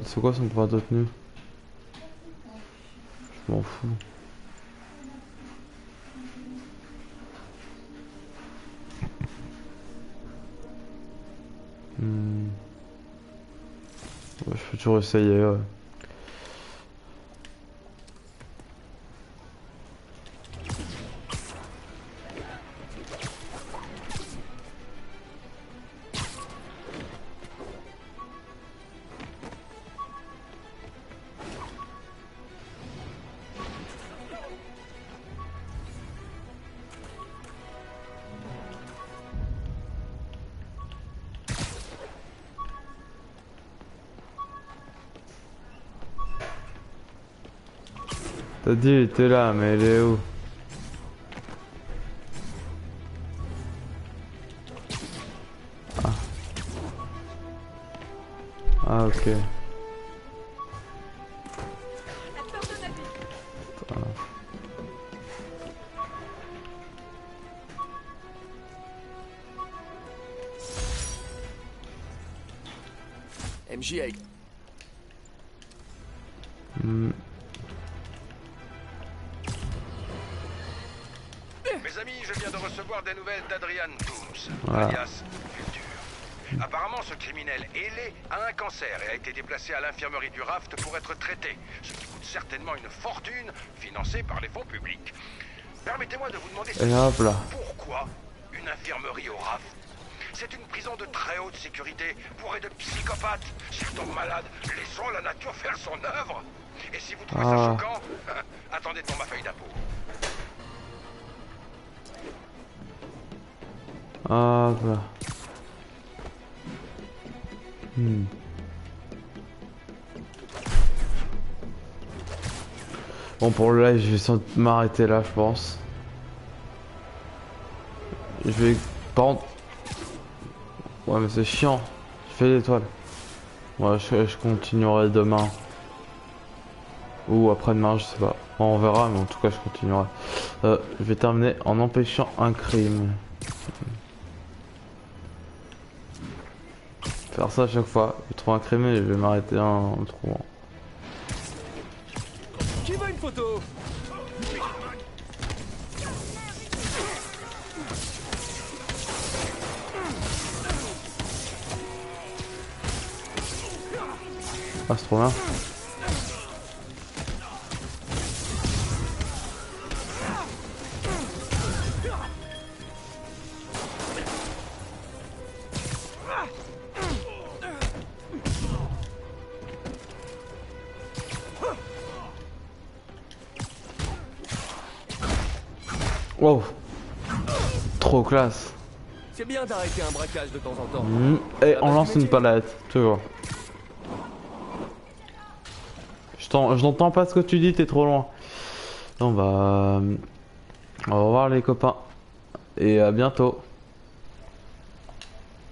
C'est quoi son pouvoir de tenue? Je m'en fous. Ouais, je peux toujours essayer, ouais. T'as dit elle était là, mais elle est où? Ah. Ah ok. Voilà. MJ a... Mes amis, je viens de recevoir des nouvelles d'Adrian Toomes, Voilà. alias Vulture. Apparemment, ce criminel ailé a un cancer et a été déplacé à l'infirmerie du Raft pour être traité, ce qui coûte certainement une fortune, financée par les fonds publics. Permettez-moi de vous demander Et hop là. pourquoi une infirmerie au Raft? C'est une prison de très haute sécurité, bourrée de psychopathes. S'ils tombent malades, laissons la nature faire son œuvre. Et si vous trouvez ça choquant, attendez devant ma feuille d'impôt. Hop là. Bon, pour le live, je vais sans doute m'arrêter là, je pense. Je vais... Par contre... Ouais, mais c'est chiant. Je fais l'étoile. Ouais, je continuerai demain. Ou après-demain, je sais pas. Bon, on verra, mais en tout cas, je continuerai. Je vais terminer en empêchant un crime. Faire ça à chaque fois. Je trouve un crime et je vais m'arrêter en le trouvant. Qui veut une photo? Ah, c'est trop bien. Wow. Trop classe. C'est bien d'arrêter un braquage de temps en temps. Et on lance une palette, toujours. Je n'entends pas ce que tu dis, t'es trop loin. Bon bah... Au revoir les copains. Et à bientôt.